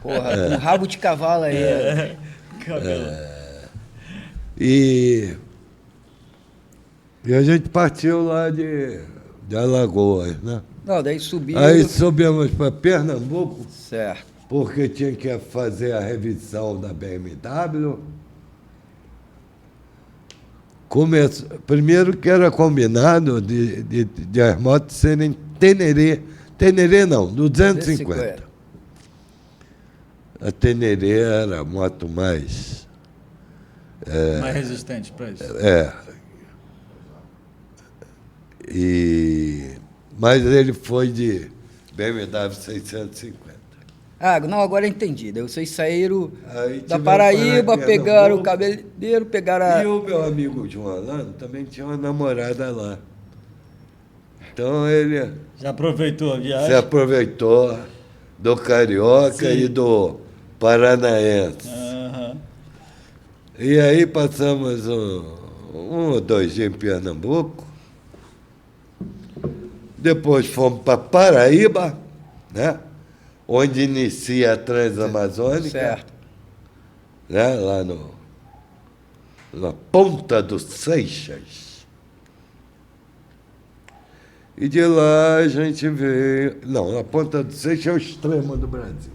Porra, um rabo de cavalo aí. E a gente partiu lá de Alagoas, né? Não, daí subiu. Aí subimos para Pernambuco, Certo. porque tinha que fazer a revisão da BMW. Primeiro que era combinado de as motos serem Teneré não, 250. A Teneré era a moto mais resistente para isso. Mas ele foi de BMW 650. Ah, não, agora eu entendi. Daí vocês saíram Aí da tivemos Paraíba, para pegaram o Pernambuco. cabeleireiro, pegaram E o meu amigo João Alano também tinha uma namorada lá. Então ele Já aproveitou a viagem? se aproveitou do carioca e do paranaense. Aham. E aí passamos um ou 2 dias em Pernambuco. Depois fomos para Paraíba, né? Onde inicia a Transamazônica. Certo. Né? Lá na Ponta dos Seixas. E de lá a gente veio... Não, a Ponta dos Seixas é o extremo do Brasil.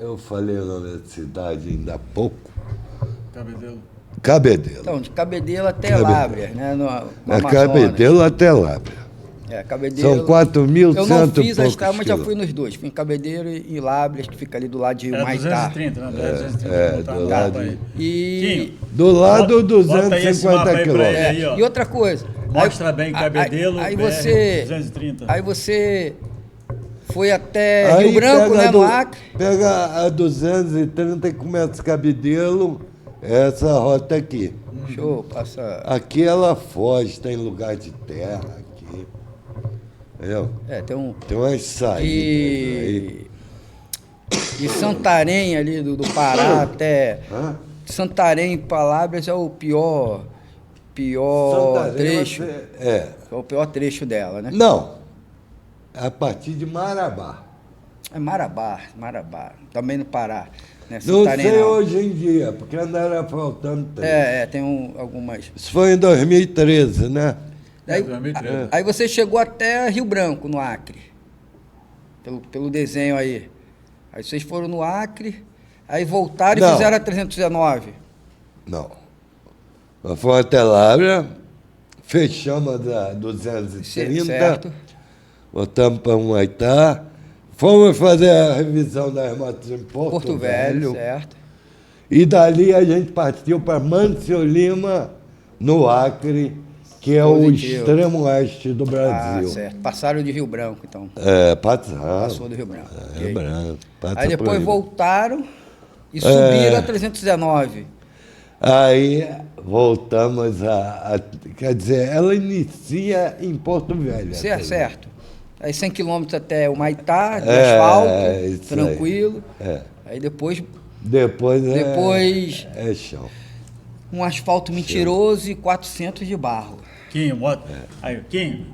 Eu falei o nome da cidade ainda há pouco. Cabedelo. Então, de Cabedelo até Lábrea, né? No Amazonas. Cabedelo até Lábrea. Cabedelo. São 4.100 Eu não fiz a poucos estrada, mas já fui quilômetros. nos dois. Fui em Cabedelo e em Lábrias, que fica ali do lado de Era Humaitá. 230, né? 230. do lado de- E, Do lado, Bota aí esse mapa 250 aí pra ele quilômetros. aí, ó. e outra coisa. Mostra bem Cabedelo, aí BR você, 230. Aí você foi até Rio Branco, né, no Acre. Pega a 230 e começa Cabedelo, essa rota aqui. Show, passa... Aqui ela foge, tem lugar de terra aqui. Entendeu? Tem um... Tem umas saídas aí. De Santarém ali do Pará até... Hã? Santarém para Lábrias é o pior Santarém, trecho. É o pior trecho dela, né? Não. A partir de Marabá. É Marabá. Também no Pará. Né? Não Santarém, sei não. hoje em dia, porque andaram faltando tempo. Tem algumas. Isso foi em 2013, né? Aí, 2013. aí você chegou até Rio Branco, no Acre. Pelo desenho aí. Aí vocês foram no Acre, aí voltaram Não. e fizeram a 319. Não. Nós fomos até Lábrea, fechamos a 230, Certo. voltamos para Humaitá, fomos fazer a revisão das motos em Porto Velho, certo. e dali a gente partiu para Mâncio Lima, no Acre, que é o Positivo. extremo oeste do Brasil. Certo. Passaram de Rio Branco, então. Passou do Rio Branco. Rio Ok. Branco. Passa Aí depois por aí. voltaram e subiram a 319. Aí voltamos quer dizer, ela inicia em Porto Velho. Certo. Aí 100 quilômetros até o Maitá, de É, asfalto, isso tranquilo. É. Aí depois Depois é chão. um asfalto mentiroso e 400 de barro. Quinho,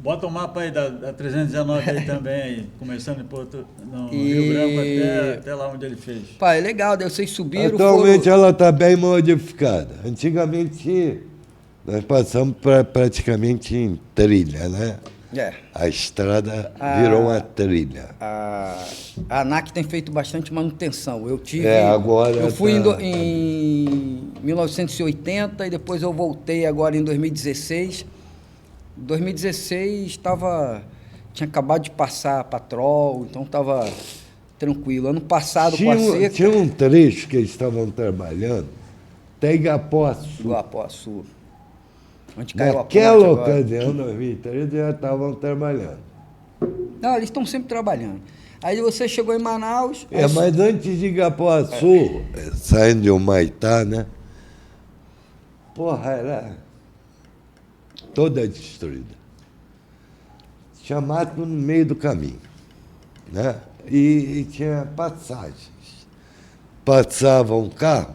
bota o mapa aí da 319 aí também, aí, começando no Rio Branco até lá onde ele fez. Pá, é legal, daí vocês subiram, Atualmente ela está bem modificada. Antigamente nós passamos praticamente em trilha, né? A estrada virou uma trilha. A ANAC tem feito bastante manutenção. Eu tive. Agora eu fui tá- em 1980 e depois eu voltei agora em 2016. Em 2016 tinha acabado de passar a patrol, então estava tranquilo. Ano passado com a seca. Tinha um trecho que eles estavam trabalhando, até Igapoaçu. Iguapoaçu. Onde caiu a ponte Naquela agora. ocasião, 2013, já estavam trabalhando. Não, eles estão sempre trabalhando. Aí você chegou em Manaus. Mas antes de Igapoaçu, saindo de Humaitá, né? Porra, era toda destruída. Tinha mato no meio do caminho, né? E tinha passagens. Passava um carro,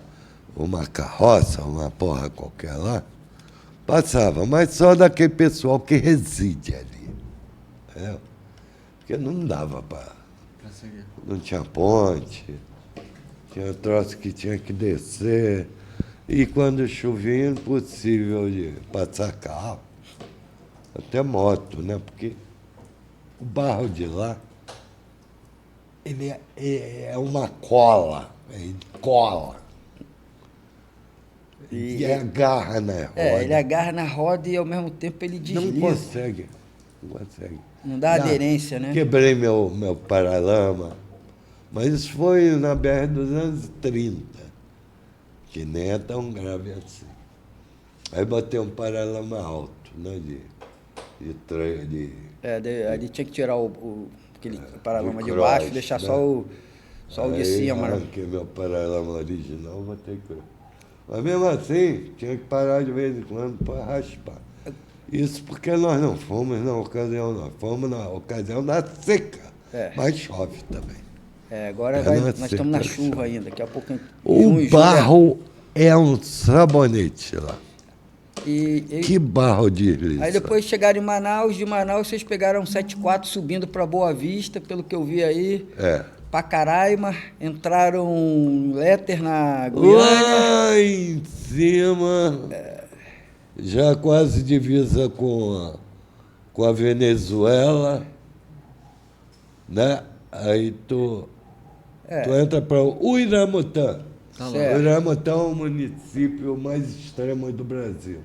uma carroça, uma porra qualquer lá, passava, mas só daquele pessoal que reside ali. Entendeu? Porque não dava para... Não tinha ponte, tinha troço que tinha que descer. E quando chovia, impossível de passar carro, até moto, né? Porque o barro de lá, ele é uma cola, ele cola. E agarra na roda. Ele agarra na roda e ao mesmo tempo ele desliza. Não consegue. Não dá aderência, né? Quebrei meu paralama. Mas isso foi na BR-230, que nem é tão grave assim. Aí botei um paralama alto, né? Ali tinha que tirar aquele paralama de cross, baixo, deixar né? só o de cima. Né? Arranquei meu paralama original, botei cross. Mas mesmo assim, tinha que parar de vez em quando para raspar. Isso porque nós não fomos na ocasião, nós fomos na ocasião da seca. Mas chove também. Agora nós estamos na chuva ainda, daqui a pouco. O barro é um sabonete lá. Que barro desliza. Aí depois chegaram em Manaus, de Manaus vocês pegaram um 74 subindo para Boa Vista, pelo que eu vi aí. Pacaraima, entraram em Léter na Guiânia. Lá em cima, já quase divisa com a Venezuela, né? Aí tu entra para Uiramutã. Uiramutã é o município mais extremo do Brasil.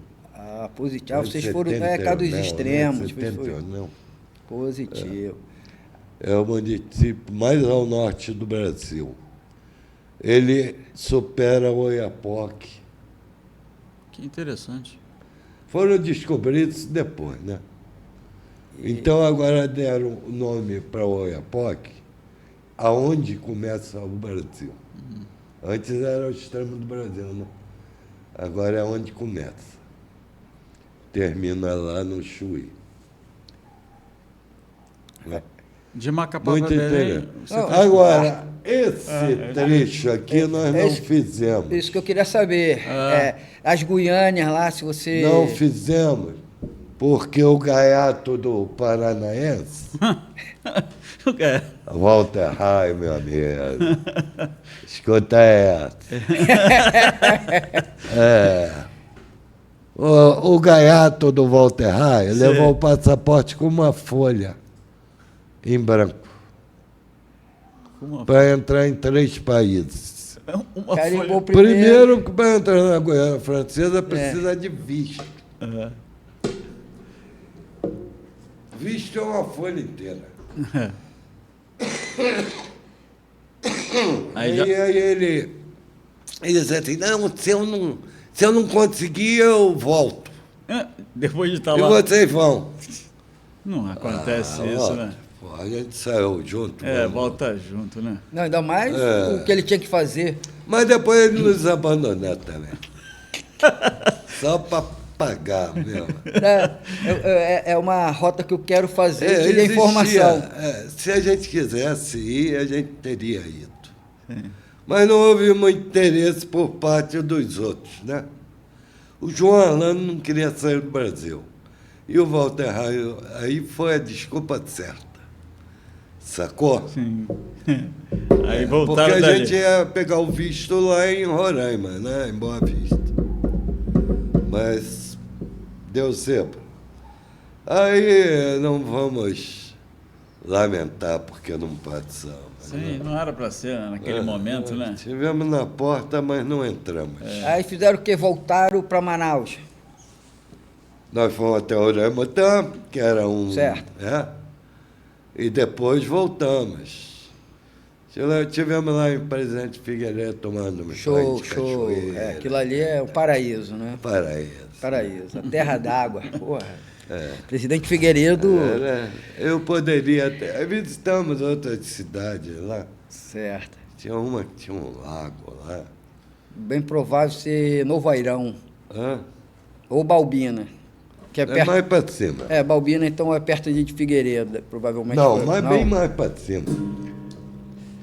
Ah, positivo. Foi Vocês foram 71, cá dos não, extremos. Não, Foi 71, não. positivo. É o município mais ao norte do Brasil. Ele supera o Oiapoque. Que interessante. Foram descobridos depois, né? Então, agora deram o nome para o Oiapoque, aonde começa o Brasil. Antes era o extremo do Brasil, né? Agora é onde começa. Termina lá no Chuí. Né? De Macapá Muito para Belém. interessante. você Não, fez- Agora, esse trecho aqui nós não isso- fizemos. Isso que eu queria saber. Ah. As Guiânias lá, se você... Não fizemos, porque o gaiato do Paranaense, É. Walter Rai, meu amigo, escuta essa. O gaiato do Walter Rai levou o passaporte com uma folha em branco Uma, para entrar em 3 países. uma Carimbou folha. Primeiro, para entrar na Guiana Francesa, precisa de visto. É. Visto é uma folha inteira. Aí E já- aí ele disse assim, não, se eu não conseguir, eu volto. Depois de estar E lá. vocês vão. Não acontece Ah, isso, ó, né? pô, a gente saiu junto. É, vamos. volta junto, né? Não, ainda mais o que ele tinha que fazer. Mas depois ele nos abandonou também. Só para pagar mesmo. É uma rota que eu quero fazer de existia, informação. se a gente quisesse ir, a gente teria ido. Mas não houve muito interesse por parte dos outros, né? O João Alano não queria sair do Brasil. E o Walter Raio, aí foi a desculpa certa. Sacou? Sim. Aí Porque voltaram a dali. gente ia pegar o visto lá em Roraima, né? Em Boa Vista. Mas deu zebra. Aí não vamos lamentar porque não passamos. Sim, não era para ser né, naquele momento, né? Estivemos na porta, mas não entramos. Aí fizeram o quê? Voltaram para Manaus. Nós fomos até Oramutã, que era um... Certo. E depois voltamos. Estivemos lá em Presidente Figueiredo tomando um banho Show, de show. cachoeira. Aquilo ali é um paraíso, né? Paraíso. Paraíso. A terra d'água. Porra. Presidente Figueiredo. Eu poderia até... Visitamos outras cidades lá. Certo. Tinha uma que tinha um lago lá. Bem provável ser Novo Airão. Hã? Ou Balbina. Que é É perto. mais para cima. Balbina, então, é perto de Figueiredo, provavelmente. Não, foi. mas bem mais para cima.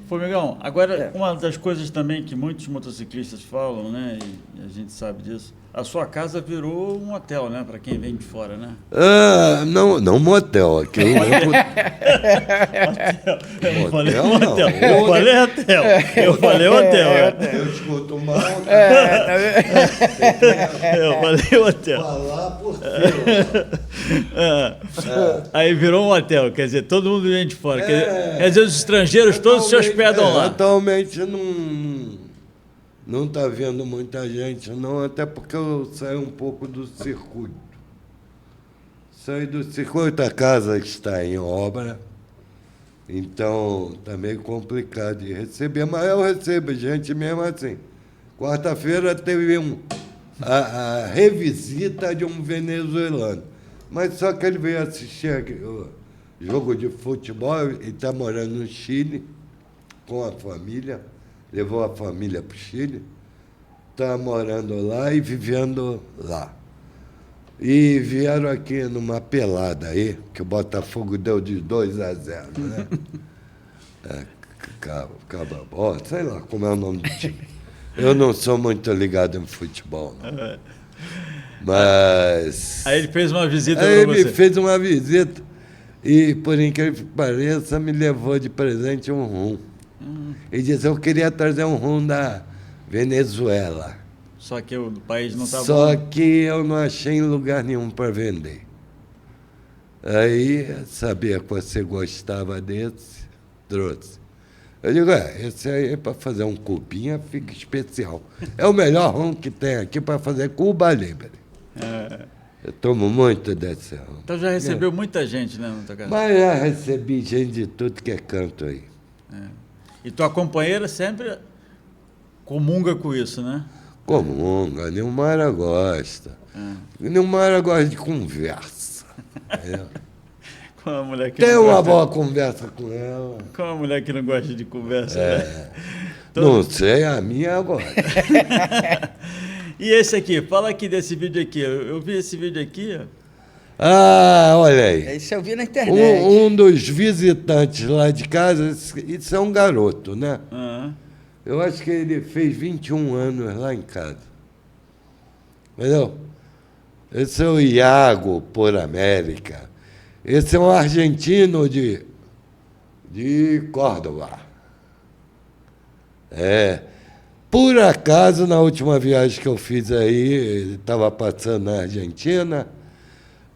Formigão, agora É. uma das coisas também que muitos motociclistas falam, né? E a gente sabe disso. A sua casa virou um hotel, né? Para quem vem de fora, né? Não motel. Aqui eu Eu falei Hotel, não. hotel. Eu falei hotel. Eu falei hotel. Eu escuto mal Eu falei hotel. falar por cima. Aí virou um hotel, quer dizer, todo mundo vem de fora. Quer dizer, os estrangeiros todos se hospedam lá. Atualmente não está vendo muita gente, não, até porque eu saí um pouco do circuito. Saí do circuito, a casa está em obra, então está meio complicado de receber, mas eu recebo gente mesmo assim. Quarta-feira teve a revisita de um venezuelano, mas só que ele veio assistir aqui, o jogo de futebol e está morando no Chile com a família. Levou a família para o Chile, está morando lá e vivendo lá. E vieram aqui numa pelada aí, que o Botafogo deu de 2-0, né? Caba, sei lá como é o nome do time. Eu não sou muito ligado em futebol, não. Mas... Aí ele fez uma visita Aí para ele você. fez uma visita e, por incrível que pareça, me levou de presente um rum. Ele disse, eu queria trazer um rum da Venezuela. Só que o país não está Só bom. que eu não achei em lugar nenhum para vender. Aí, sabia que você gostava desse, trouxe. Eu digo, esse aí é para fazer um cubinha, fica especial. É o melhor rum que tem aqui para fazer Cuba Libre. Eu tomo muito decisão. Então já recebeu muita gente, né, na tua casa? Mas já recebi gente de tudo que é canto aí. E tua companheira sempre comunga com isso, né? Comunga, Nilmara gosta. Nilmara gosta de conversa. Entendeu? Com uma mulher que Tem não uma gosta- boa conversa com ela. Com uma mulher que não gosta de conversa, né? Não sei, a minha gosta. E esse aqui, fala aqui desse vídeo aqui. Eu vi esse vídeo aqui, ó. Ah, olha aí. Isso eu vi na internet. Um dos visitantes lá de casa, isso é um garoto, né? Aham. Eu acho que ele fez 21 anos lá em casa. Entendeu? Esse é o Iago por América. Esse é um argentino de Córdoba. Por acaso, na última viagem que eu fiz aí, ele estava passando na Argentina,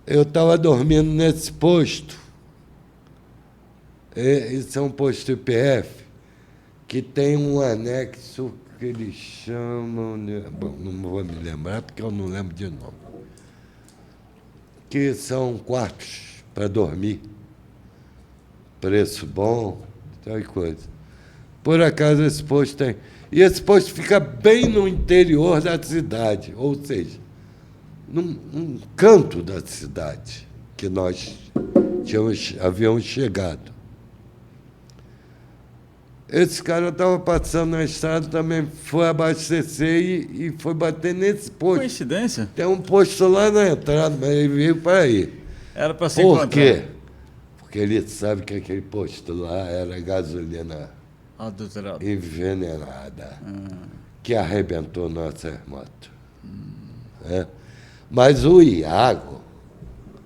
eu estava dormindo nesse posto. Esse é um posto IPF, que tem um anexo que eles chamam bom, não vou me lembrar, porque eu não lembro de nome. Que são quartos para dormir. Preço bom, tal coisa. Por acaso esse posto tem. E esse posto fica bem no interior da cidade, ou seja, num canto da cidade que nós havíamos chegado. Esse cara estava passando na estrada, também foi abastecer e foi bater nesse posto. Coincidência? Tem um posto lá na entrada, mas ele veio para aí. Era para se Por encontrar. quê? Porque ele sabe que aquele posto lá era gasolina Adulterado. envenenada, que arrebentou nossas motos. Mas o Iago,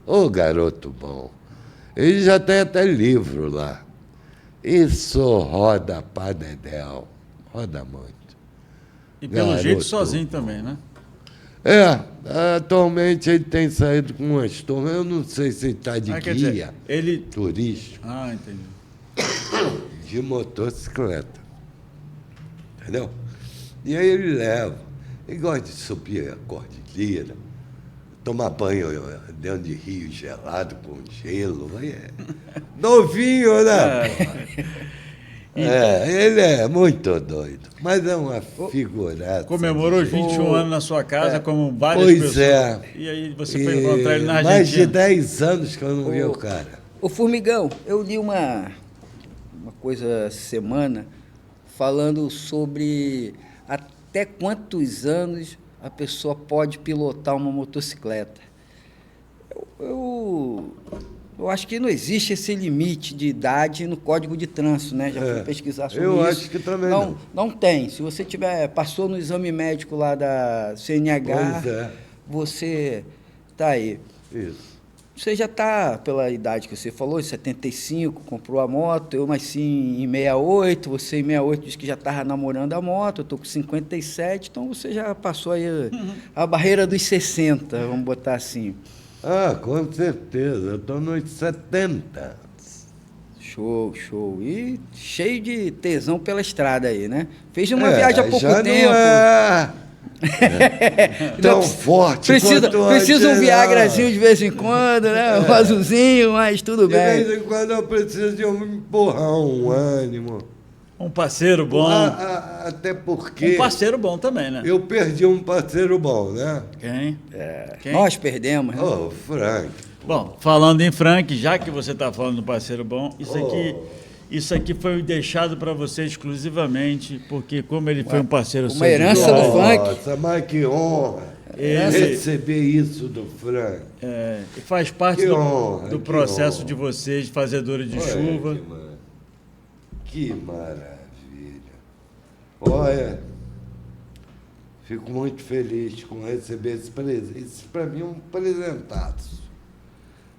ô garoto bom, ele já tem até livro lá. Isso roda pra dedéu, roda muito. E pelo Garoto. jeito sozinho também, né? Atualmente ele tem saído com umas turmas, eu não sei se ele está de Quer guia dizer, ele... turístico, Ah, entendi. de motocicleta. Entendeu? E aí ele leva. Ele gosta de subir a cordilheira, tomar banho dentro de rio gelado com gelo. Novinho, né? Ele é muito doido, mas é uma figuraça. Comemorou os 21 anos na sua casa, como várias Pois pessoas. é. E aí você foi encontrar ele na Mais de Argentina. 10 anos que eu não vi o cara. Ô Formigão, eu li uma coisa essa semana falando sobre até quantos anos a pessoa pode pilotar uma motocicleta. Eu acho que não existe esse limite de idade no Código de Trânsito, né? Já fui pesquisar sobre eu isso. acho que também não. Não tem. Se você passou no exame médico lá da CNH, Pois é. você está aí. Isso. Você já está, pela idade que você falou, em 75, comprou a moto, eu nasci em 68, você em 68 disse que já estava namorando a moto, eu estou com 57, então você já passou aí a barreira dos 60, vamos botar assim. Ah, com certeza, eu estou nos 70. Show, show. E cheio de tesão pela estrada aí, né? Fez uma viagem há pouco já tempo. Não é tão forte Precisa quanto um antes, Viagrazinho não. de vez em quando, né? Um azulzinho, mas tudo De bem. vez em quando eu preciso de um empurrão, um ânimo. Um parceiro bom. Até porque Um parceiro bom também, né? eu perdi um parceiro bom, né? Quem? Quem? Nós perdemos, né? Ô, Frank. Bom, falando em Frank, já que você está falando do parceiro bom, isso aqui foi deixado para você exclusivamente, porque como ele foi um parceiro uma herança do Frank. Nossa, mas que honra receber isso do Frank. E faz parte Que honra, do que processo honra. de vocês, de fazedores de Olha, chuva. que maravilha. Olha, fico muito feliz com receber esse presente. Isso para mim é um presentaço.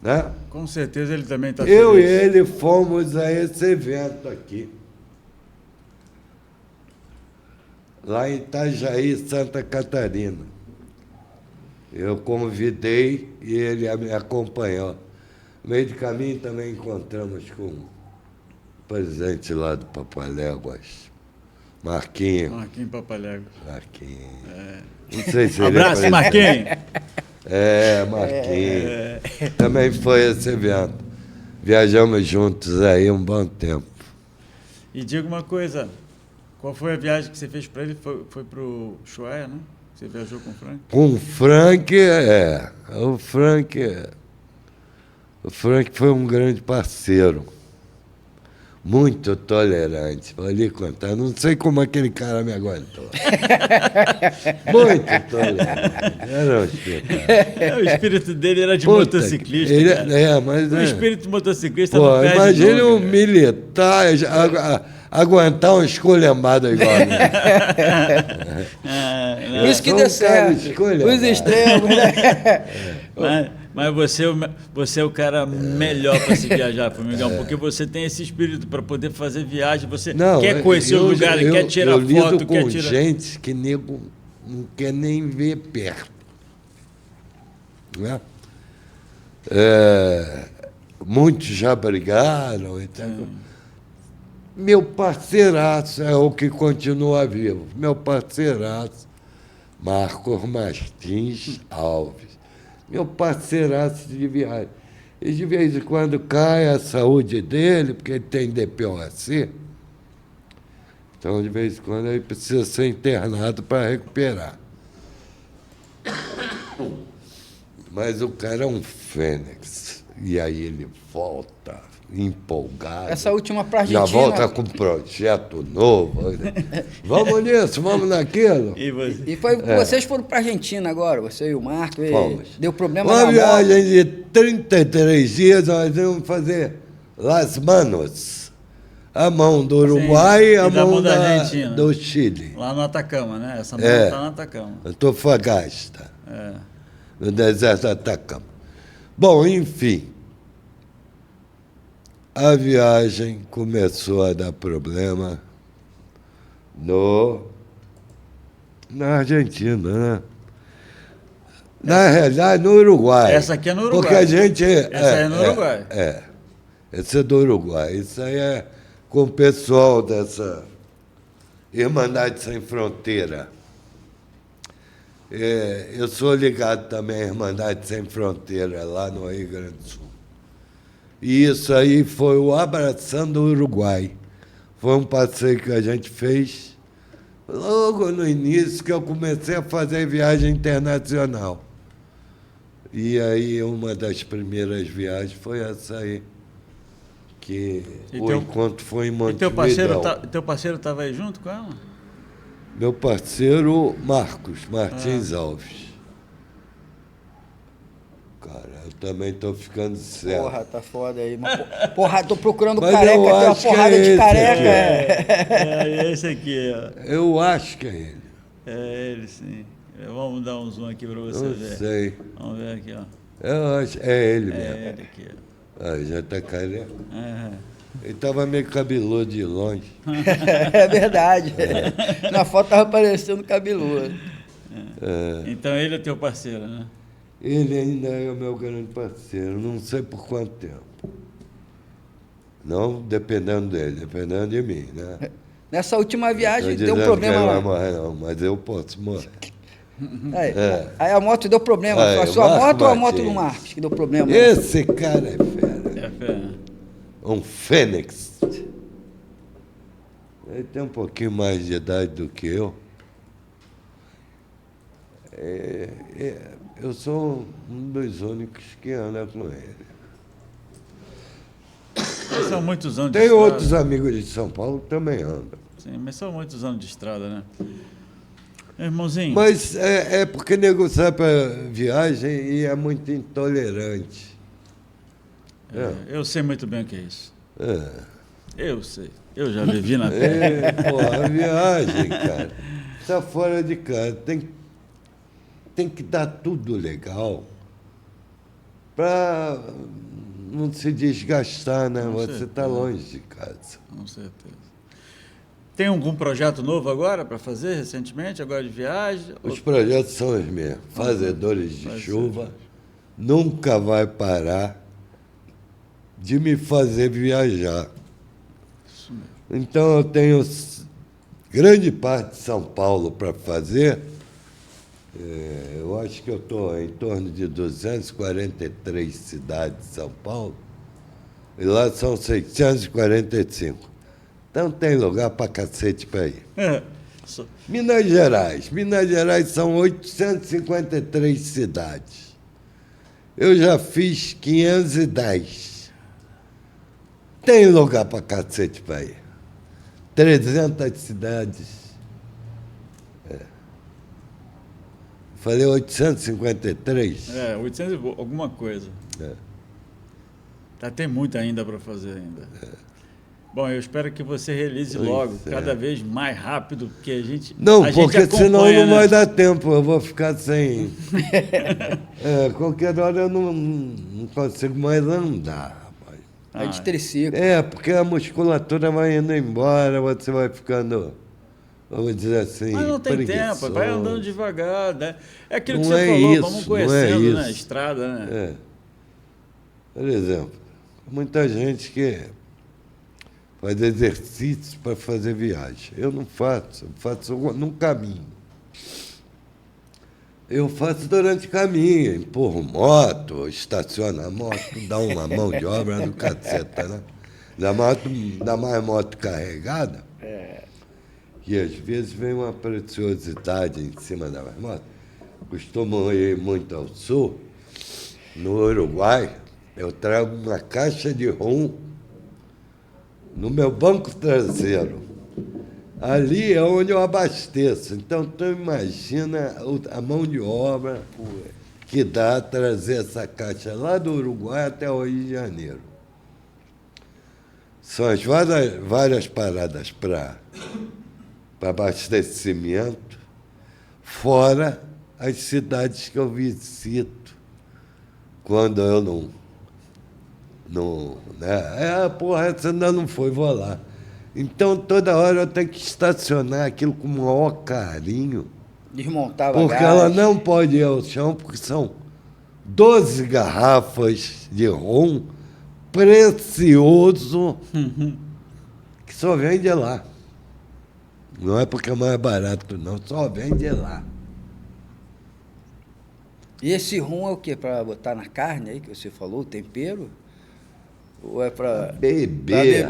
Né? Com certeza ele também está Eu e feliz. ele fomos a esse evento aqui. Lá em Itajaí, Santa Catarina. Eu convidei e ele me acompanhou. No meio de caminho também encontramos com o presidente lá do Papaléguas, Marquinhos. Marquinhos Papaléguas. Marquinhos. Não sei se ele Abraço, é Marquinhos. Marquinhos. Também foi esse evento. Viajamos juntos aí um bom tempo. E diga uma coisa, qual foi a viagem que você fez para ele? Foi para o Ushuaia, né? Você viajou com o Frank? Com o Frank, O Frank foi um grande parceiro. Muito tolerante. Vou lhe contar. Não sei como aquele cara me aguentou. Muito tolerante. Era um espetáculo. O espírito dele era de motociclista. Mas o espírito de motociclista pô, não perde imagine nunca, um militar aguentar um escolhambado igual. Por isso que deu certo. Os extremos, né? Mas você é o cara melhor para se viajar, Formigão, porque você tem esse espírito para poder fazer viagem, você quer conhecer o lugar, quer tirar eu lido foto, com quer tirar... gente que nego não quer nem ver perto. Né? Muitos já brigaram. Meu parceiraço é o que continua vivo. Meu parceiraço, Marcos Martins Alves. Meu parceiraço de viagem. E de vez em quando cai a saúde dele, porque ele tem DPOC. Então, de vez em quando, ele precisa ser internado para recuperar. Mas o cara é um fênix. E aí ele volta empolgado. Essa última para a Argentina... Já volta com um projeto novo. Vamos nisso, vamos naquilo. E vocês foram para a Argentina agora, você e o Marco. Deu problema uma na viagem de 33 dias, nós vamos fazer Las Manos. A mão do Uruguai e a mão da Argentina, do Chile. Lá no Atacama, né? Essa mão está no Atacama. Antofagasta. No deserto do Atacama. Bom, enfim. A viagem começou a dar problema na Argentina, né? Na realidade, no Uruguai. Essa aqui é no Uruguai. Porque a gente... Essa é no Uruguai. Esse é do Uruguai. Isso aí é com o pessoal dessa Irmandade Sem Fronteira. Eu sou ligado também à Irmandade Sem Fronteira, lá no Rio Grande do Sul. E isso aí foi o Abraçando o Uruguai. Foi um passeio que a gente fez logo no início, que eu comecei a fazer viagem internacional. E aí uma das primeiras viagens foi essa aí, que o encontro foi em Montevidéu. E teu parceiro estava aí junto com ela? Meu parceiro Marcos Martins Alves. Cara, eu também estou ficando sério. Porra, tá foda aí. Porra, tô procurando careca, tem uma porrada de careca. É esse aqui, ó. Eu acho que é ele. É ele, sim. Vamos dar um zoom aqui para você ver. Não sei. Vamos ver aqui, ó. Eu acho, é ele mesmo. É ele aqui, ó. Já está careca. Ele estava meio cabeludo de longe. É verdade. Na foto estava parecendo cabeludo. Então ele é teu parceiro, né? Ele ainda é o meu grande parceiro, não sei por quanto tempo. Não dependendo dele, dependendo de mim, né? Nessa última viagem deu um problema lá. Não vai morrer, não, mas eu posso morrer. Aí a moto deu problema. Foi a sua moto ou a moto do Marcos que deu problema? Esse cara é fera. É fera. Um fênix. Ele tem um pouquinho mais de idade do que eu. Eu sou um dos únicos que anda com ele. São muitos anos de Tem estrada. outros amigos de São Paulo que também andam. Sim, mas são muitos anos de estrada, né? Irmãozinho. Mas é porque nego sai para viagem e é muito intolerante. Eu sei muito bem o que é isso. Eu sei. Eu já vivi na A viagem, cara. Está fora de casa. Tem que dar tudo legal para não se desgastar, né? Você está longe de casa. Com certeza. Tem algum projeto novo agora para fazer recentemente, agora de viagem? Os projetos são os mesmos. Fazedores de chuva. Nunca vai parar de me fazer viajar. Isso mesmo. Então eu tenho grande parte de São Paulo para fazer. Eu acho que eu estou em torno de 243 cidades de São Paulo, e lá são 645. Então tem lugar para cacete para ir. Minas Gerais são 853 cidades. Eu já fiz 510. Tem lugar para cacete para ir. 300 cidades. Falei 853? 800 e alguma coisa. Tem muito ainda para fazer ainda. Bom, eu espero que você realize logo, cada vez mais rápido, porque a gente porque gente senão não né? vai dar tempo, eu vou ficar sem... qualquer hora eu não consigo mais andar, rapaz. É de triciclo. Porque a musculatura vai indo embora, você vai ficando, vamos dizer assim, mas não tem preguiçoso. tempo, vai andando devagar, né? É aquilo que Não você é falou, isso, vamos não conhecendo, é né? A isso. estrada, né? Por exemplo, muita gente que faz exercícios para fazer viagem. Eu não faço, eu faço num caminho. Eu faço durante o caminho, empurro moto, estaciono a moto, dá uma mão de obra do caceta, né? Dá mais moto carregada, e às vezes vem uma preciosidade em cima da moto. Costumo ir muito ao sul, no Uruguai, eu trago uma caixa de rum no meu banco traseiro. Ali é onde eu abasteço. Então, tu imagina a mão de obra que dá trazer essa caixa lá do Uruguai até o Rio de Janeiro. São as várias paradas para abastecimento, fora as cidades que eu visito quando eu não né? Porra, essa ainda não foi, vou lá. Então, toda hora eu tenho que estacionar aquilo com o maior carinho. Desmontar a Porque bagagem. ela não pode ir ao chão, porque são 12 garrafas de rum precioso que só vende lá. Não é porque é mais barato, não. Só vende lá. E esse rum é o quê? Para botar na carne aí, que você falou, o tempero? Ou é para beber?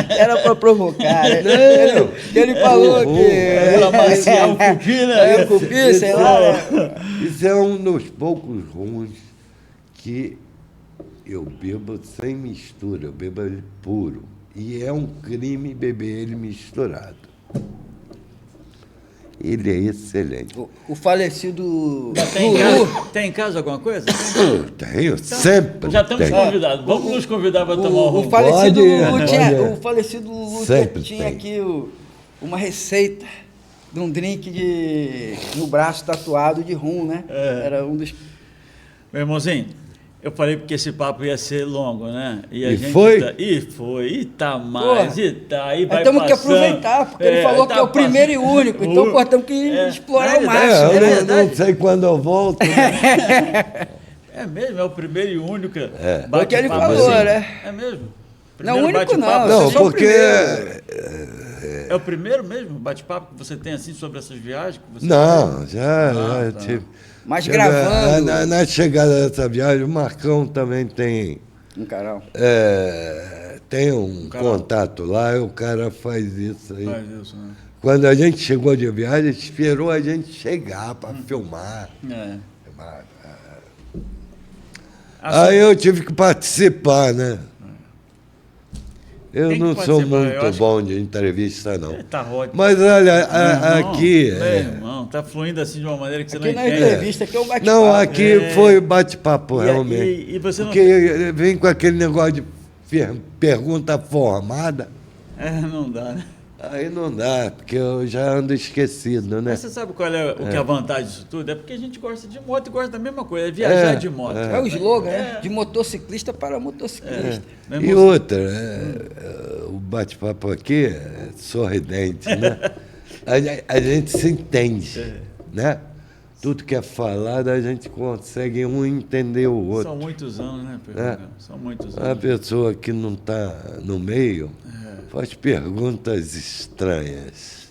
Era para provocar, né? Não. Ele falou que... Para maciar o cupim, né? O cupim, sei lá. Né? Isso é um dos poucos rums que eu bebo sem mistura, eu bebo ele puro. E é um crime beber ele misturado. Ele é excelente. O falecido Tem em casa alguma coisa? Tenho, sempre. Já estamos tenho. convidados. Vamos nos convidar para tomar um o falecido Pode. o falecido Lúcio Sempre tinha tem. aqui uma receita de um drink no braço tatuado de rum, né? Era um dos... Meu irmãozinho, eu falei porque esse papo ia ser longo, né? E foi? E tá mais, Porra. e tá, e vai Temos que passando. aproveitar, porque ele falou que é o primeiro e único, então pô, temos que explorar o máximo. Eu verdade. não sei quando eu volto. Né? É mesmo, é o primeiro e único bate-papo. Foi o que ele falou, assim. né? É mesmo? Não, Primeiro único não. bate-papo. Não, Você é o porque... É o primeiro mesmo bate-papo que você tem assim sobre essas viagens? Que você Não, fez? já Tá. tive. Mas gravando... Na chegada dessa viagem, o Marcão também tem... Um canal. Tem um Canal. contato lá, e o cara faz isso aí. Faz isso, né? Quando a gente chegou de viagem, esperou a gente chegar para filmar. É. Aí eu tive que participar, né? Eu Tem que não sou participar, eu muito acho bom de entrevista, não. Tá ótimo. Mas olha, Não, aqui... meu irmão, tá fluindo assim de uma maneira que você Aqui não na entende. entrevista, aqui é um bate-papo. Não, aqui foi bate-papo, E- realmente. e você não- Porque vem com aquele negócio de pergunta formada, Não dá, né? aí não dá, porque eu já ando esquecido, né? Mas você sabe qual é o que é a vantagem disso tudo? É porque a gente gosta de moto e gosta da mesma coisa, é viajar de moto. É o slogan, né? De motociclista para motociclista. Meu E irmão, outra, o bate-papo aqui é sorridente, né? A gente se entende, né? Tudo que é falado, a gente consegue um entender o outro. São muitos anos, né, Pedro? São muitos A anos. pessoa que não está no meio faz perguntas estranhas.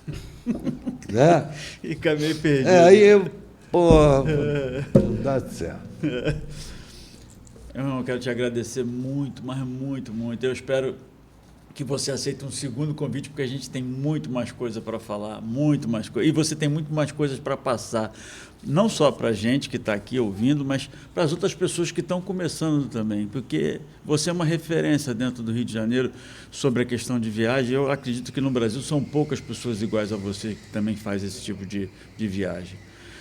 Né? Fica meio perdido. Aí eu, pô, não dá certo. Irmão, eu quero te agradecer muito, mas muito, muito. Eu espero que você aceite um segundo convite, porque a gente tem muito mais coisa para falar, muito mais coisa. E você tem muito mais coisas para passar, não só para a gente que está aqui ouvindo, mas para as outras pessoas que estão começando também, porque você é uma referência dentro do Rio de Janeiro sobre a questão de viagem. Eu acredito que no Brasil são poucas pessoas iguais a você que também faz esse tipo de viagem.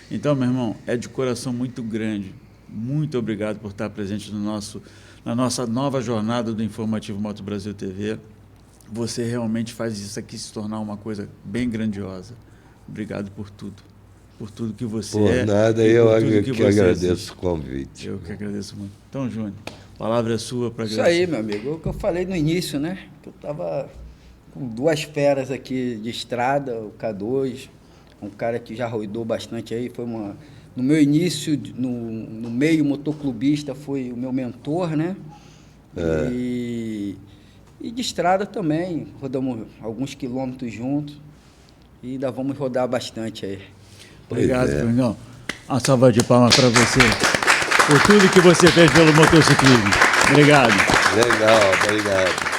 Então, meu irmão, é de coração muito grande. Muito obrigado por estar presente na nossa nova jornada do Informativo Moto Brasil TV. Você realmente faz isso aqui se tornar uma coisa bem grandiosa. Obrigado por tudo que você Por é. nada, eu que agradeço o convite. Eu que agradeço muito. Então, Júnior, a palavra é sua para agradecer. Isso aí, meu amigo. O que eu falei no início, né? Que eu estava com duas feras aqui de estrada, o K2, um cara que já rodou bastante aí, foi no meu início, no meio motoclubista, foi o meu mentor, né? E de estrada também, rodamos alguns quilômetros juntos e ainda vamos rodar bastante aí. Obrigado, Júnior. Uma salva de palmas para você, por tudo que você fez pelo motociclismo. Obrigado. Legal, obrigado.